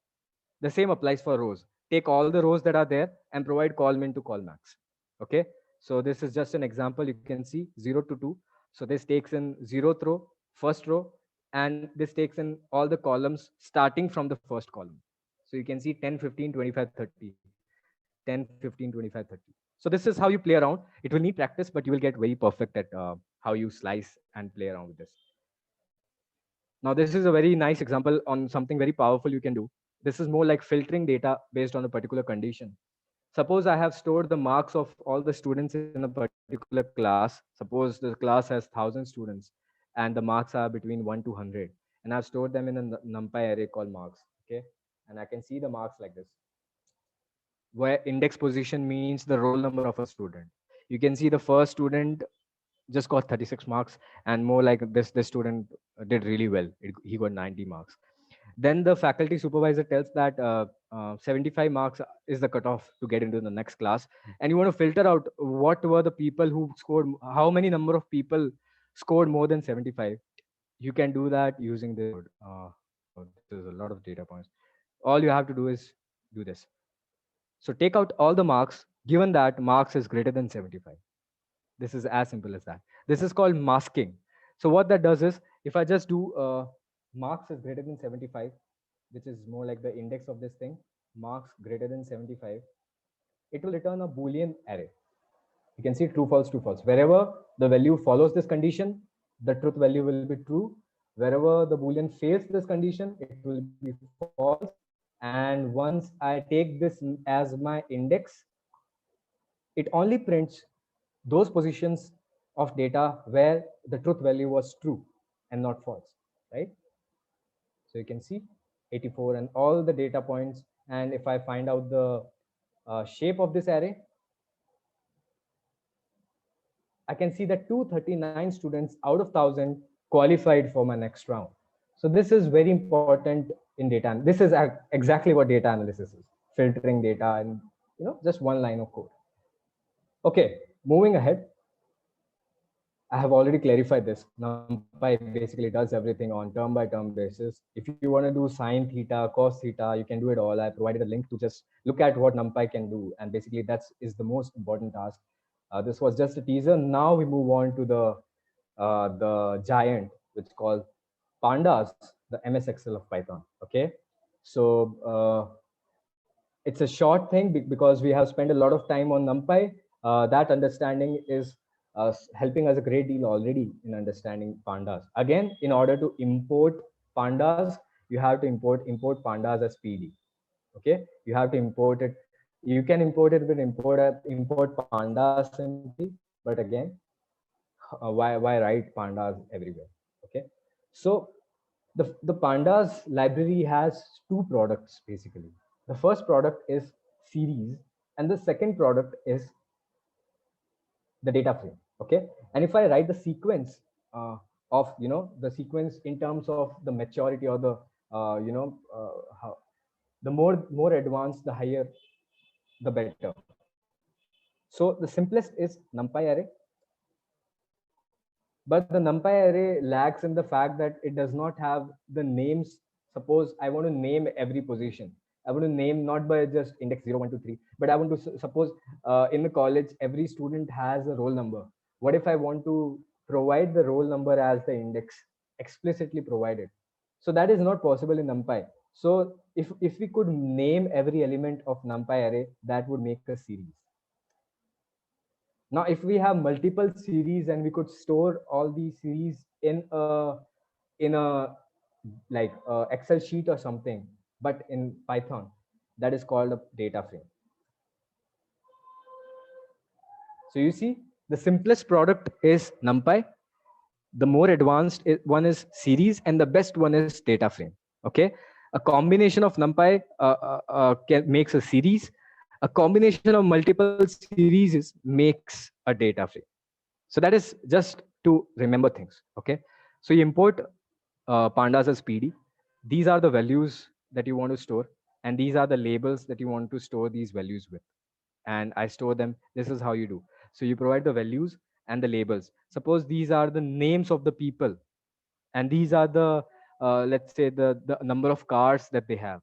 The same applies for rows. Take all the rows that are there and provide call min to call max. Okay, so this is just an example. You can see 0 to 2. So this takes in 0th row, first row, and this takes in all the columns starting from the first column. So you can see 10, 15, 25, 30. 10, 15, 25, 30. So this is how you play around. It will need practice, but you will get very perfect at how you slice and play around with this. Now, this is a very nice example on something very powerful you can do. This is more like filtering data based on a particular condition. Suppose I have stored the marks of all the students in a particular class. Suppose the class has 1,000 students and the marks are between 1 to 100. And I've stored them in a NumPy array called marks. Okay. And I can see the marks like this, where index position means the roll number of a student. You can see the first student just got 36 marks, and more like this student did really well. He got 90 marks. Then the faculty supervisor tells that 75 marks is the cutoff to get into the next class, and you want to filter out what were the people who scored, how many number of people scored more than 75. You can do that using this code. So this is a lot of data points. All you have to do is do this. So take out all the marks given that marks is greater than 75. This is as simple as that. This is called masking. So what that does is, if I just do marks is greater than 75, which is more like the index of this thing, marks greater than 75, it will return a Boolean array. You can see true, false, true, false. Wherever the value follows this condition, the truth value will be true. Wherever the Boolean fails this condition, it will be false. And once I take this as my index, it only prints those positions of data where the truth value was true and not false, right? So you can see 84 and all the data points. And if I find out the shape of this array, I can see that 239 students out of 1,000 qualified for my next round. So this is very important in data. This is exactly what data analysis is: filtering data and just one line of code. Okay, moving ahead. I have already clarified this. NumPy basically does everything on term by term basis. If you want to do sine theta, cos theta, you can do it all. I provided a link to just look at what NumPy can do. And basically that is the most important task. This was just a teaser. Now we move on to the giant, which is called Pandas, the MS Excel of Python. Okay. So it's a short thing because we have spent a lot of time on NumPy. That understanding is helping us a great deal already in understanding pandas. Again, in order to import pandas, you have to import pandas as PD. Okay, you have to import it. You can import it with import pandas simply, but again, why write pandas everywhere? Okay, so the pandas library has two products basically. The first product is series, and the second product is the data frame. Okay, and if I write the sequence of the sequence in terms of the maturity or the how, the more advanced, the higher, the better. So the simplest is NumPy array, but the NumPy array lacks in the fact that it does not have the names. Suppose I want to name every position. I want to name not by just index 0, 1, 2, 3, but I want to suppose in the college, every student has a roll number. What if I want to provide the roll number as the index, explicitly provided? So that is not possible in NumPy. So if we could name every element of NumPy array, that would make a series. Now, if we have multiple series and we could store all these series in a like Excel sheet or something, but in Python, that is called a data frame. So you see, the simplest product is NumPy. The more advanced one is series, and the best one is data frame. Okay, a combination of NumPy makes a series. A combination of multiple series makes a data frame. So that is just to remember things. Okay, so you import pandas as PD. These are the values that you want to store, and these are the labels that you want to store these values with. And I store them. This is how you do. So you provide the values and the labels. Suppose these are the names of the people, and these are the let's say the number of cars that they have,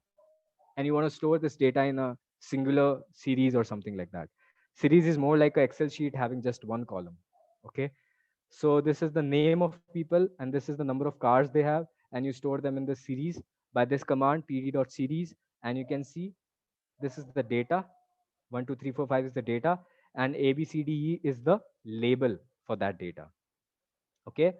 and you want to store this data in a singular series or something like that. Series is more like an Excel sheet having just one column. Okay, so this is the name of people, and this is the number of cars they have, and you store them in the series by this command pd.series, and you can see this is the data. 1 2 3 4 5 is the data, and abcde is the label for that data. Okay,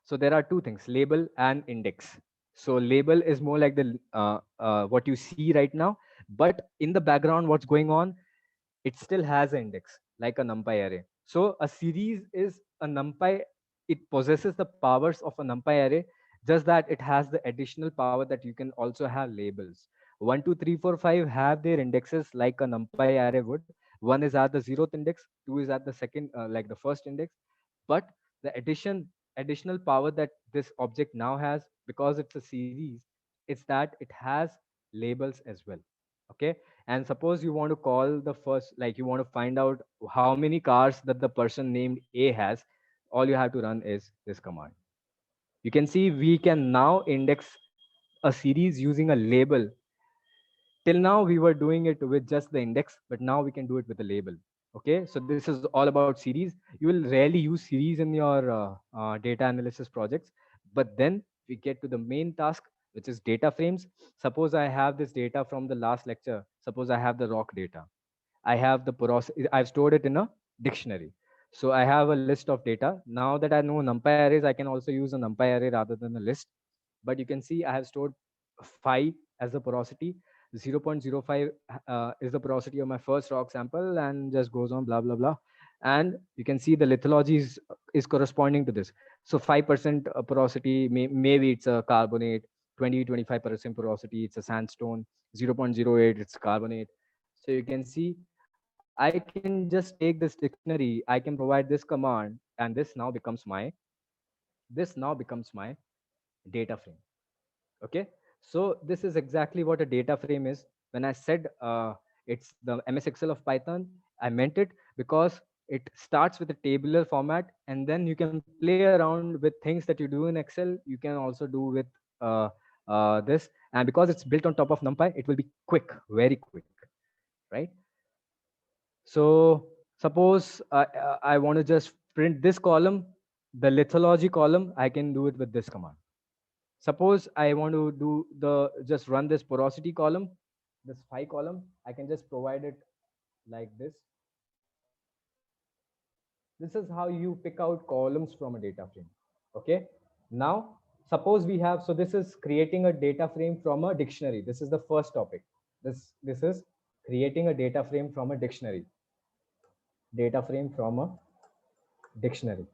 so there are two things, label and index. So label is more like the what you see right now, but in the background what's going on, it still has an index like a numpy array. So a series is a numpy, it possesses the powers of a numpy array, just that it has the additional power that you can also have labels. 1 2 3 4 5 have their indexes like a numpy array would. One is at the 0th index, two is at the second like the first index. But the additional power that this object now has, because it's a series, is that it has labels as well. Okay, and suppose you want to call the first, like you want to find out how many cars that the person named A has, all you have to run is this command. You can see we can now index a series using a label. Till now we were doing it with just the index, but now we can do it with a label. Okay, so this is all about series. You will rarely use series in your data analysis projects, but then we get to the main task, which is data frames. Suppose I have this data from the last lecture. Suppose I have the rock data. I have the porosity, I've stored it in a dictionary. So I have a list of data. Now that I know numpy arrays, I can also use a numpy array rather than a list. But you can see I have stored 5 as the porosity. 0.05 is the porosity of my first rock sample, and just goes on blah blah blah. And you can see the lithology is corresponding to this. So 5% porosity, maybe it's a carbonate. 20-25% porosity, it's a sandstone. 0.08, it's carbonate. So you can see I can just take this dictionary, I can provide this command, and this now becomes my data frame. Okay, so this is exactly what a data frame is. When I said it's the MS Excel of Python, I meant it because it starts with a tabular format, and then you can play around with things that you do in Excel, you can also do with uh, this. And because it's built on top of NumPy, it will be quick, very quick, right? So suppose I want to just print this column, the lithology column, I can do it with this command. Suppose I want to do the just run this porosity column, this 5 column, I can just provide it like this. This is how you pick out columns from a data frame. Okay. Now, suppose we have, so this is creating a data frame from a dictionary. This is the first topic. This is creating a data frame from a dictionary. Data frame from a dictionary.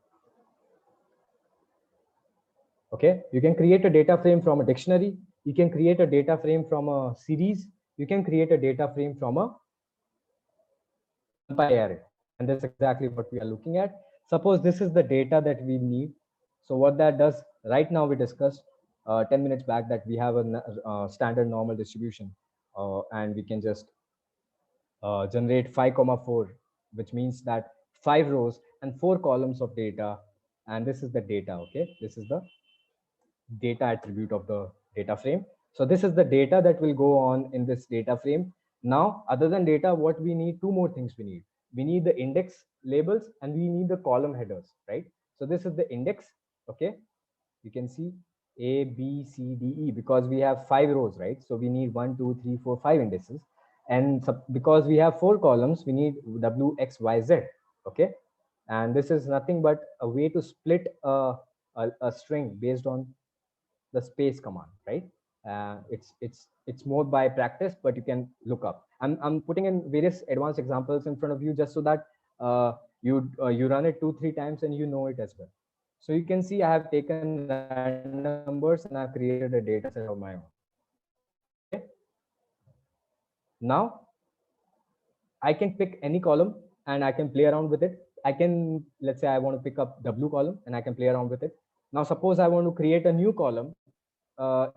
Okay, you can create a data frame from a dictionary. You can create a data frame from a series. You can create a data frame from a NumPy array. And that's exactly what we are looking at. Suppose this is the data that we need. So what that does, right now we discussed 10 minutes back that we have a standard normal distribution, and we can just generate 5,4, which means that 5 rows and 4 columns of data. And this is the data. Okay, this is the data attribute of the data frame. So this is the data that will go on in this data frame. Now, other than data, what we need, two more things we need. We need the index labels and we need the column headers, right? So this is the index. Okay, you can see A, B, C, D, E, because we have 5 rows, right? So we need 1, 2, 3, 4, 5 indices. And because we have 4 columns, we need W, X, Y, Z. Okay. And this is nothing but a way to split a string based on the space command, right? It's more by practice, but you can look up. I'm putting in various advanced examples in front of you just so that you run it 2-3 times and you know it as well. So you can see I have taken random numbers and I've created a data set of my own. Okay. Now I can pick any column and I can play around with it. I can, let's say I want to pick up W column and I can play around with it. Now, suppose I want to create a new column.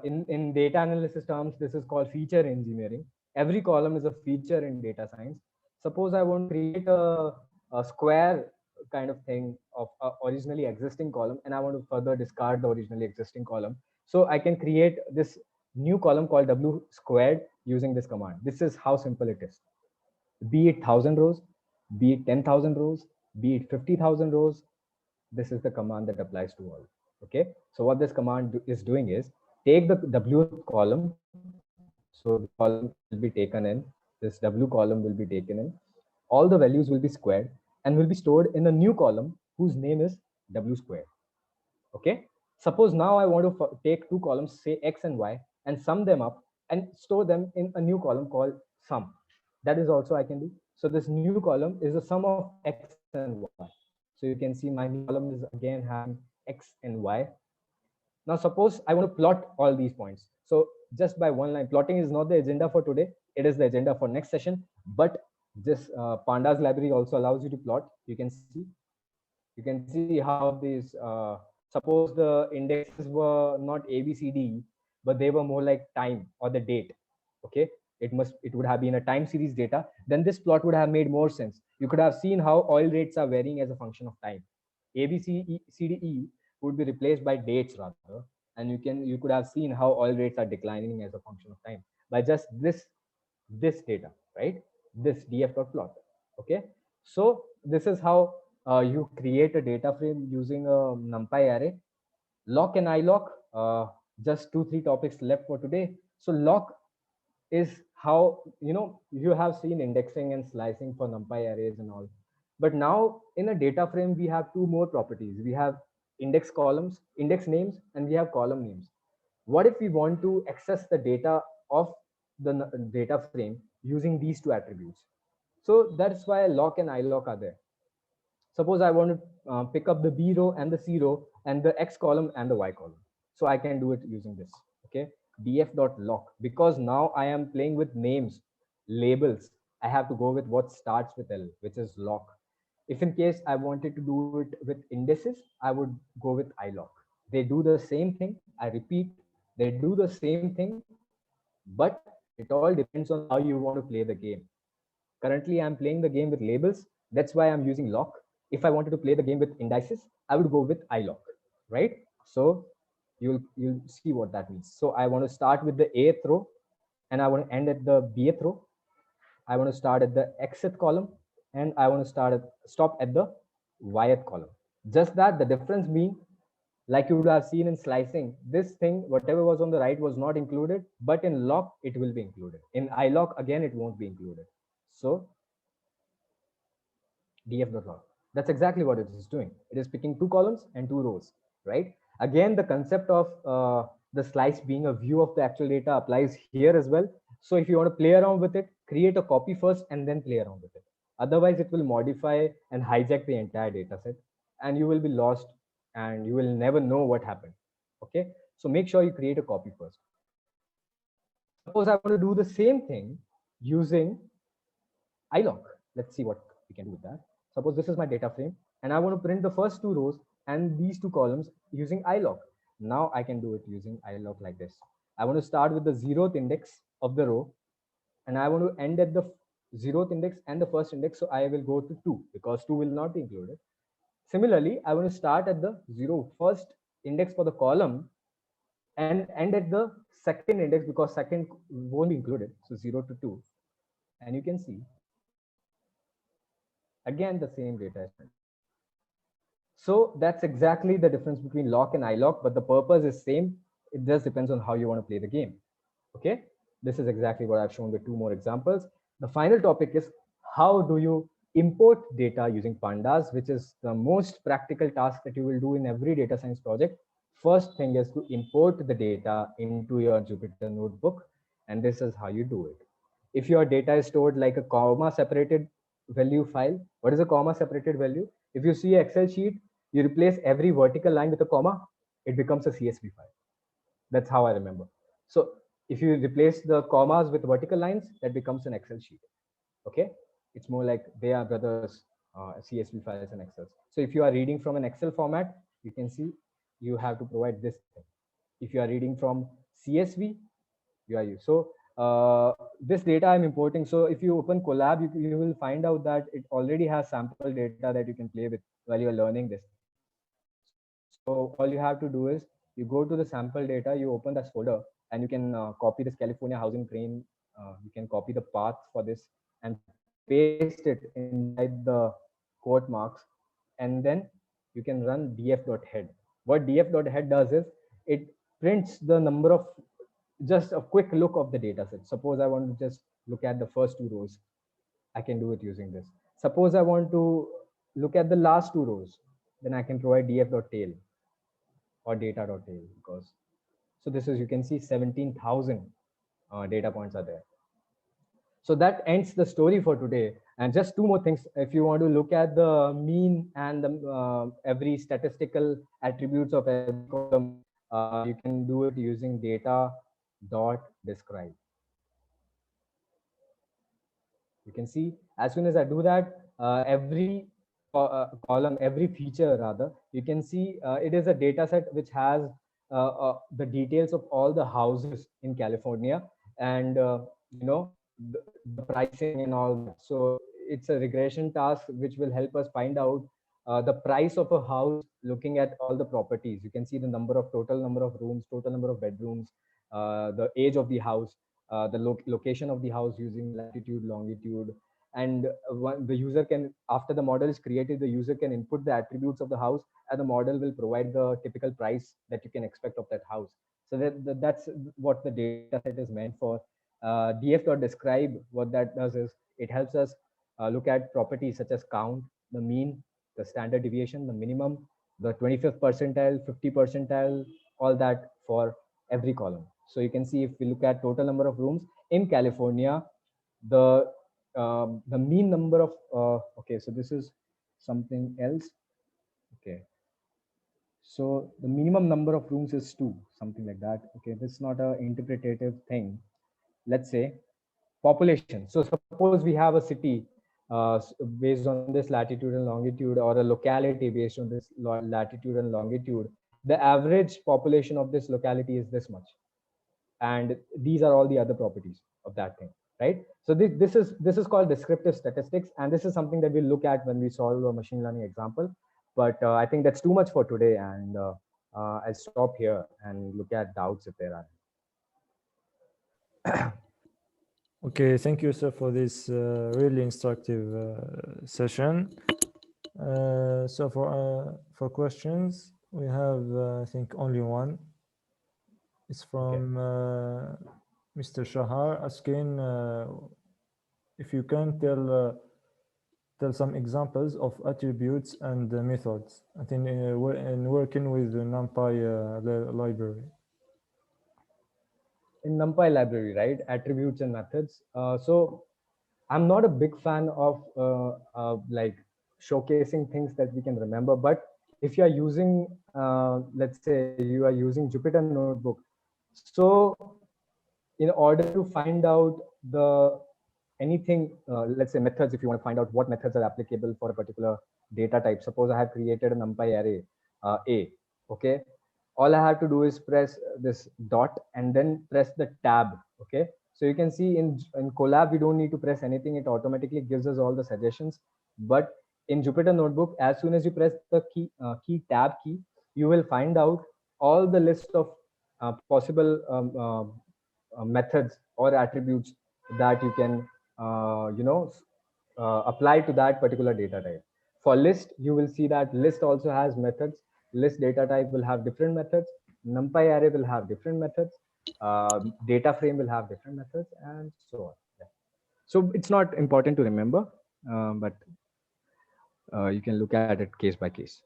In data analysis terms, this is called feature engineering. Every column is a feature in data science. Suppose I want to create a square kind of thing of a originally existing column, and I want to further discard the originally existing column. So I can create this new column called W squared using this command. This is how simple it is. Be it 1,000 rows, be it 10,000 rows, be it 50,000 rows, this is the command that applies to all. Okay, so what this command is doing is take the W column. So the column will be taken in, this W column will be taken in, all the values will be squared and will be stored in a new column whose name is W squared. Okay, suppose now I want to take two columns, say X and Y, and sum them up and store them in a new column called sum. That is also I can do. So this new column is the sum of X and Y. So you can see my new column is again having X and Y. Now, suppose I want to plot all these points. So just by one line, plotting is not the agenda for today. It is the agenda for next session. But this pandas library also allows you to plot. You can see how these, suppose the indexes were not A, B, C, D, but they were more like time or the date. Okay. It would have been a time series data. Then this plot would have made more sense. You could have seen how oil rates are varying as a function of time. A, B, C, D, E would be replaced by dates rather, and you could have seen how oil rates are declining as a function of time by just this data, right? This df.plot. Okay, so this is how you create a data frame using a NumPy array. Lock and ilock, just 2-3 topics left for today. So lock is how, you have seen indexing and slicing for NumPy arrays and all. But now in a data frame, we have two more properties. We have index columns, index names, and we have column names. What if we want to access the data of the data frame using these two attributes? So that's why lock and ilock are there. Suppose I want to pick up the B row and the C row and the X column and the Y column. So I can do it using this. Okay, df.lock, because now I am playing with names, labels. I have to go with what starts with L, which is lock. If in case I wanted to do it with indices, I would go with ilock. They do the same thing. I repeat, they do the same thing, but it all depends on how you want to play the game. Currently, I'm playing the game with labels. That's why I'm using lock. If I wanted to play the game with indices, I would go with ilock, right? So you'll see what that means. So I want to start with the Ath row, and I want to end at the Bth row. I want to start at the Xth column, and I want to stop at the Yth column. Just that, the difference being, like you would have seen in slicing, this thing, whatever was on the right was not included, but in lock, it will be included. In ilock, again, it won't be included. So df.lock. That's exactly what it is doing. It is picking two columns and two rows, right? Again, the concept of the slice being a view of the actual data applies here as well. So if you want to play around with it, create a copy first and then play around with it. Otherwise, it will modify and hijack the entire data set, and you will be lost and you will never know what happened. Okay, so make sure you create a copy first. Suppose I want to do the same thing using ilock. Let's see what we can do with that. Suppose this is my data frame and I want to print the first two rows and these two columns using ilock. Now I can do it using ilock like this. I want to start with the 0th index of the row and I want to end at the 0th index and the first index. So I will go to 2 because 2 will not be included. Similarly, I want to start at the first index for the column and end at the second index because second won't be included. So 0 to 2. And you can see again the same data is printed. So that's exactly the difference between lock and ilock, but the purpose is same. It just depends on how you want to play the game. Okay, this is exactly what I've shown with two more examples. The final topic is how do you import data using pandas, which is the most practical task that you will do in every data science project. First thing is to import the data into your Jupyter notebook, and this is how you do it. If your data is stored like a comma separated value file, what is a comma separated value? If you see an Excel sheet, you replace every vertical line with a comma, it becomes a CSV file. That's how I remember. So if you replace the commas with vertical lines, that becomes an Excel sheet. Okay, it's more like they are brothers, CSV files and Excel. So if you are reading from an Excel format, you can see you have to provide this thing. If you are reading from CSV, you are used. So this data I'm importing. So if you open Colab, you will find out that it already has sample data that you can play with while you are learning this. So all you have to do is you go to the sample data, you open this folder, and you can copy this California housing crane. You can copy the path for this and paste it inside the quote marks, and then you can run df.head. What df.head does is it prints the number of, just a quick look of the data set. Suppose I want to just look at the first two rows. I can do it using this. Suppose I want to look at the last two rows, then I can provide df.tail or data.tail, because so this is, you can see 17,000 data points are there. So that ends the story for today. And just two more things. If you want to look at the mean and the every statistical attributes of every column, you can do it using data.describe. You can see as soon as I do that, every column, every feature rather, you can see it is a data set which has the details of all the houses in California, and you know, the pricing and all that. So it's a regression task which will help us find out the price of a house looking at all the properties. You can see the total number of rooms, total number of bedrooms, the age of the house, the location of the house using latitude, longitude, and the user can, after the model is created, the user can input the attributes of the house, and the model will provide the typical price that you can expect of that house. So that's what the data set is meant for. df.describe, what that does is it helps us look at properties such as count, the mean, the standard deviation, the minimum, the 25th percentile, 50 percentile, all that for every column. So you can see if we look at total number of rooms in California, the mean number of okay, so this is something else. Okay, so the minimum number of rooms is 2, something like that. Okay, this is not a interpretative thing. Let's say population. So suppose we have a city based on this latitude and longitude, or a locality based on this latitude and longitude. The average population of this locality is this much, and these are all the other properties of that thing, right? So this is called descriptive statistics, and this is something that we'll look at when we solve a machine learning example. But I think that's too much for today, and I'll stop here and look at doubts if there are. Okay, thank you, sir, for this really instructive session. So for questions, we have I think only one. It's from Mr. Shahar asking if you can tell some examples of attributes and methods. I think in working with the NumPy library. In NumPy library, right? Attributes and methods. So I'm not a big fan of like showcasing things that we can remember, but if you are using, let's say you are using Jupyter Notebook, so in order to find out the anything, let's say methods, if you want to find out what methods are applicable for a particular data type, suppose I have created a NumPy array A, okay? All I have to do is press this dot and then press the tab, okay? So you can see in Colab, we don't need to press anything. It automatically gives us all the suggestions. But in Jupyter Notebook, as soon as you press the tab key, you will find out all the list of possible methods or attributes that you can, apply to that particular data type. For list, you will see that list also has methods. List data type will have different methods. NumPy array will have different methods. Data frame will have different methods, and so on. Yeah. So it's not important to remember, but you can look at it case by case.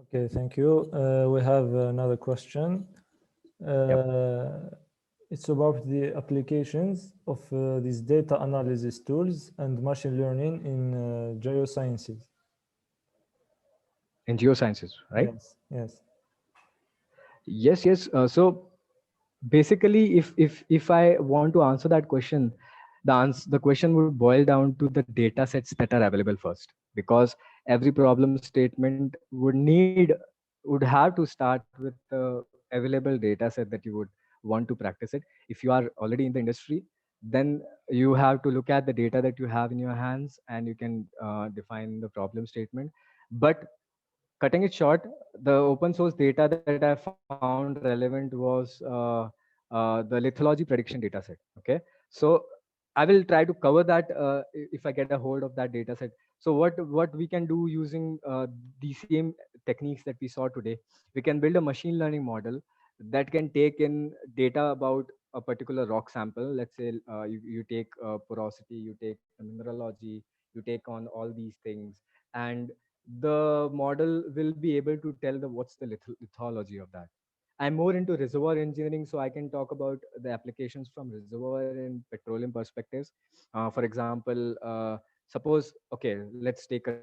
Okay, thank you. We have another question. Yep. It's about the applications of these data analysis tools and machine learning in geosciences. In geosciences, right? Yes, yes. Yes, yes. So basically, if I want to answer that question, the question would boil down to the data sets that are available first, because every problem statement would have to start with the available data set that you would want to practice it. If you are already in the industry, then you have to look at the data that you have in your hands, and you can define the problem statement. But cutting it short, the open source data that I found relevant was the lithology prediction data set. Okay, so I will try to cover that if I get a hold of that data set. So what we can do using the same techniques that we saw today, we can build a machine learning model that can take in data about a particular rock sample. Let's say you take porosity, you take the mineralogy, you take on all these things, and the model will be able to tell the what's the lithology of that. I'm more into reservoir engineering, so I can talk about the applications from reservoir and petroleum perspectives. For example, suppose, okay, let's take a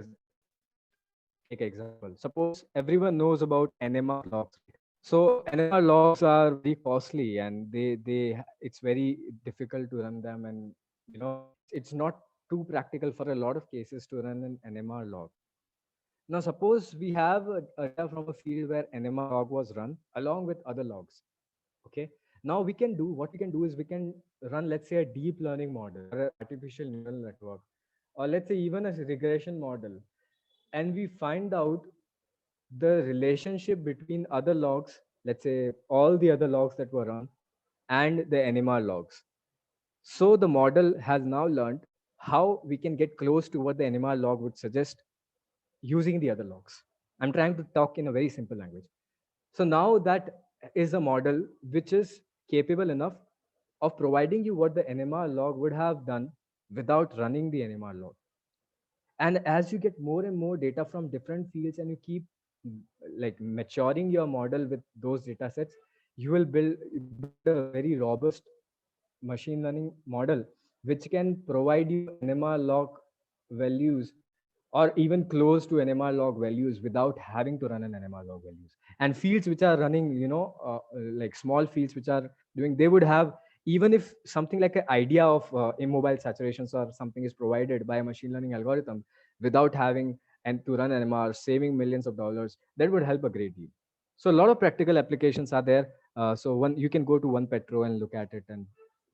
take an example. Suppose everyone knows about NMR logs. So NMR logs are very costly, and it's very difficult to run them, and it's not too practical for a lot of cases to run an NMR log. Now, suppose we have a data from a field where NMR log was run along with other logs. Okay. Now what we can do is we can run, let's say, a deep learning model or an artificial neural network, or let's say even a regression model, and we find out the relationship between other logs, let's say all the other logs that were run, and the NMR logs. So the model has now learned how we can get close to what the NMR log would suggest using the other logs. I'm trying to talk in a very simple language. So now that is a model which is capable enough of providing you what the NMR log would have done without running the NMR log. And as you get more and more data from different fields, and you keep like maturing your model with those data sets, you will build a very robust machine learning model which can provide you NMR log values, or even close to NMR log values, without having to run an NMR log values. And fields which are running, like small fields which are doing, they would have, even if something like an idea of immobile saturations or something is provided by a machine learning algorithm without having and to run NMR, saving millions of dollars, that would help a great deal. So a lot of practical applications are there. So one, you can go to one Petro and look at it, and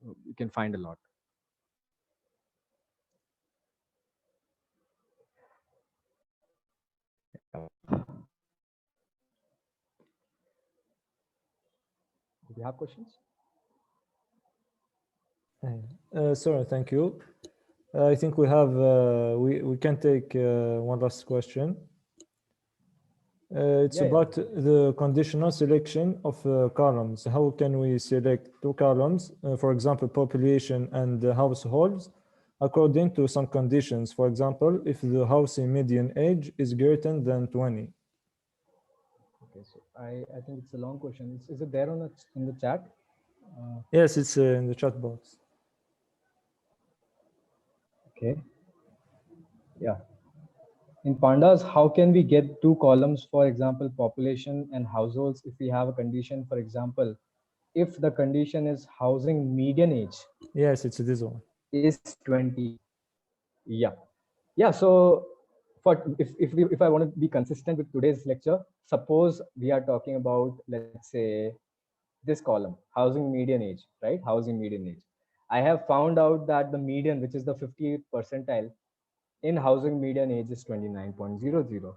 you can find a lot. Do you have questions? Sorry, thank you. I think we have we can take one last question. It's Yeah, about the conditional selection of columns. How can we select two columns, for example, population and households, according to some conditions? For example, if the housing median age is greater than 20. Okay, so I think it's a long question. Is it there in the chat? Yes, it's in the chat box. Okay. Yeah. In pandas, how can we get two columns, for example, population and households, if we have a condition, for example, if the condition is housing median age Yes, it's this one. is 20. Yeah. Yeah. So if I want to be consistent with today's lecture, suppose we are talking about, let's say, this column, housing median age, right? Housing median age. I have found out that the median, which is the 50th percentile in housing median age, is 29.00.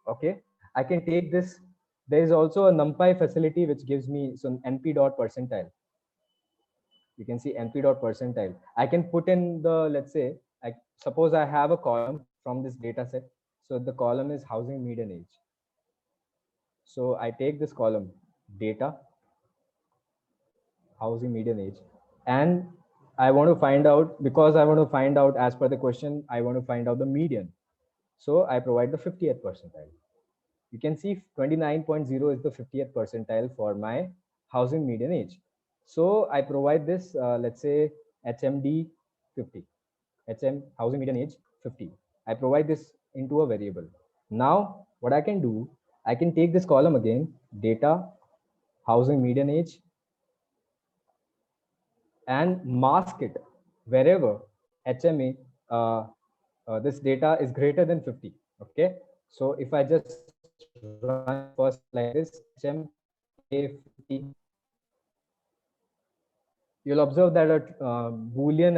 Okay. I can take this. There is also a NumPy facility which gives me some NP dot percentile. You can see NP dot percentile. I can put in the, let's say, I suppose I have a column from this data set. So the column is housing median age. So I take this column, data, housing median age, and I want to find out, because I want to find out, as per the question, I want to find out the median. So I provide the 50th percentile. You can see 29.0 is the 50th percentile for my housing median age. So I provide this, let's say HMD 50, HM housing median age 50. I provide this into a variable. Now what I can do, I can take this column again, data, housing median age, and mask it wherever HMA, this data is greater than 50. Okay, so if I just run first like this, HMA50, you'll observe that a Boolean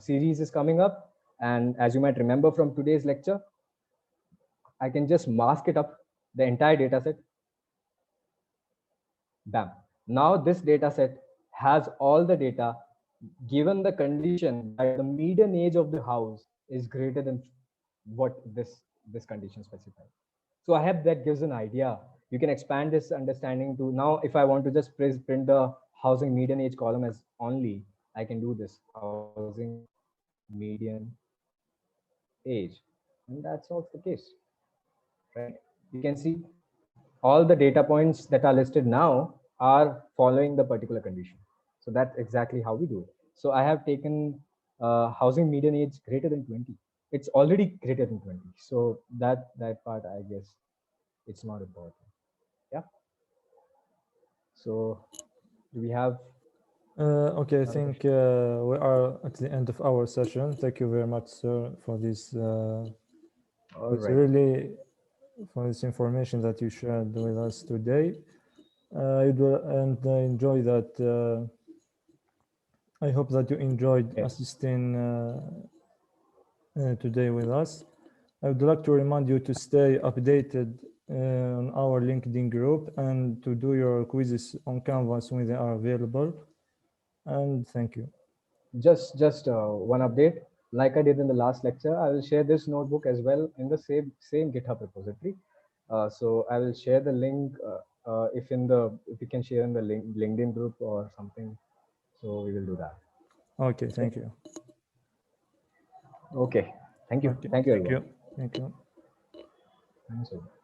series is coming up. And as you might remember from today's lecture, I can just mask it up, the entire data set. Bam. Now this data set has all the data given the condition that the median age of the house is greater than what this condition specifies. So I hope that gives an idea. You can expand this understanding to now, if I want to just print the housing median age column as only, I can do this, housing median age. And that's also the case, right? You can see all the data points that are listed now are following the particular condition. So that's exactly how we do it. So I have taken housing median age greater than 20. It's already greater than 20. So that part, I guess, it's not important. Yeah. So do we have? Okay, I think we are at the end of our session. Thank you very much, sir, for this. Really, for this information that you shared with us today. And I enjoy that. I hope that you enjoyed assisting today with us. I would like to remind you to stay updated on our LinkedIn group and to do your quizzes on Canvas when they are available. And thank you. Just one update. Like I did in the last lecture, I will share this notebook as well in the same GitHub repository. So I will share the link if you can share in the LinkedIn group or something. So we will do that. Okay, thank you. Okay, thank you. Okay. Thank you, everyone. Thank you. Thanks, everyone.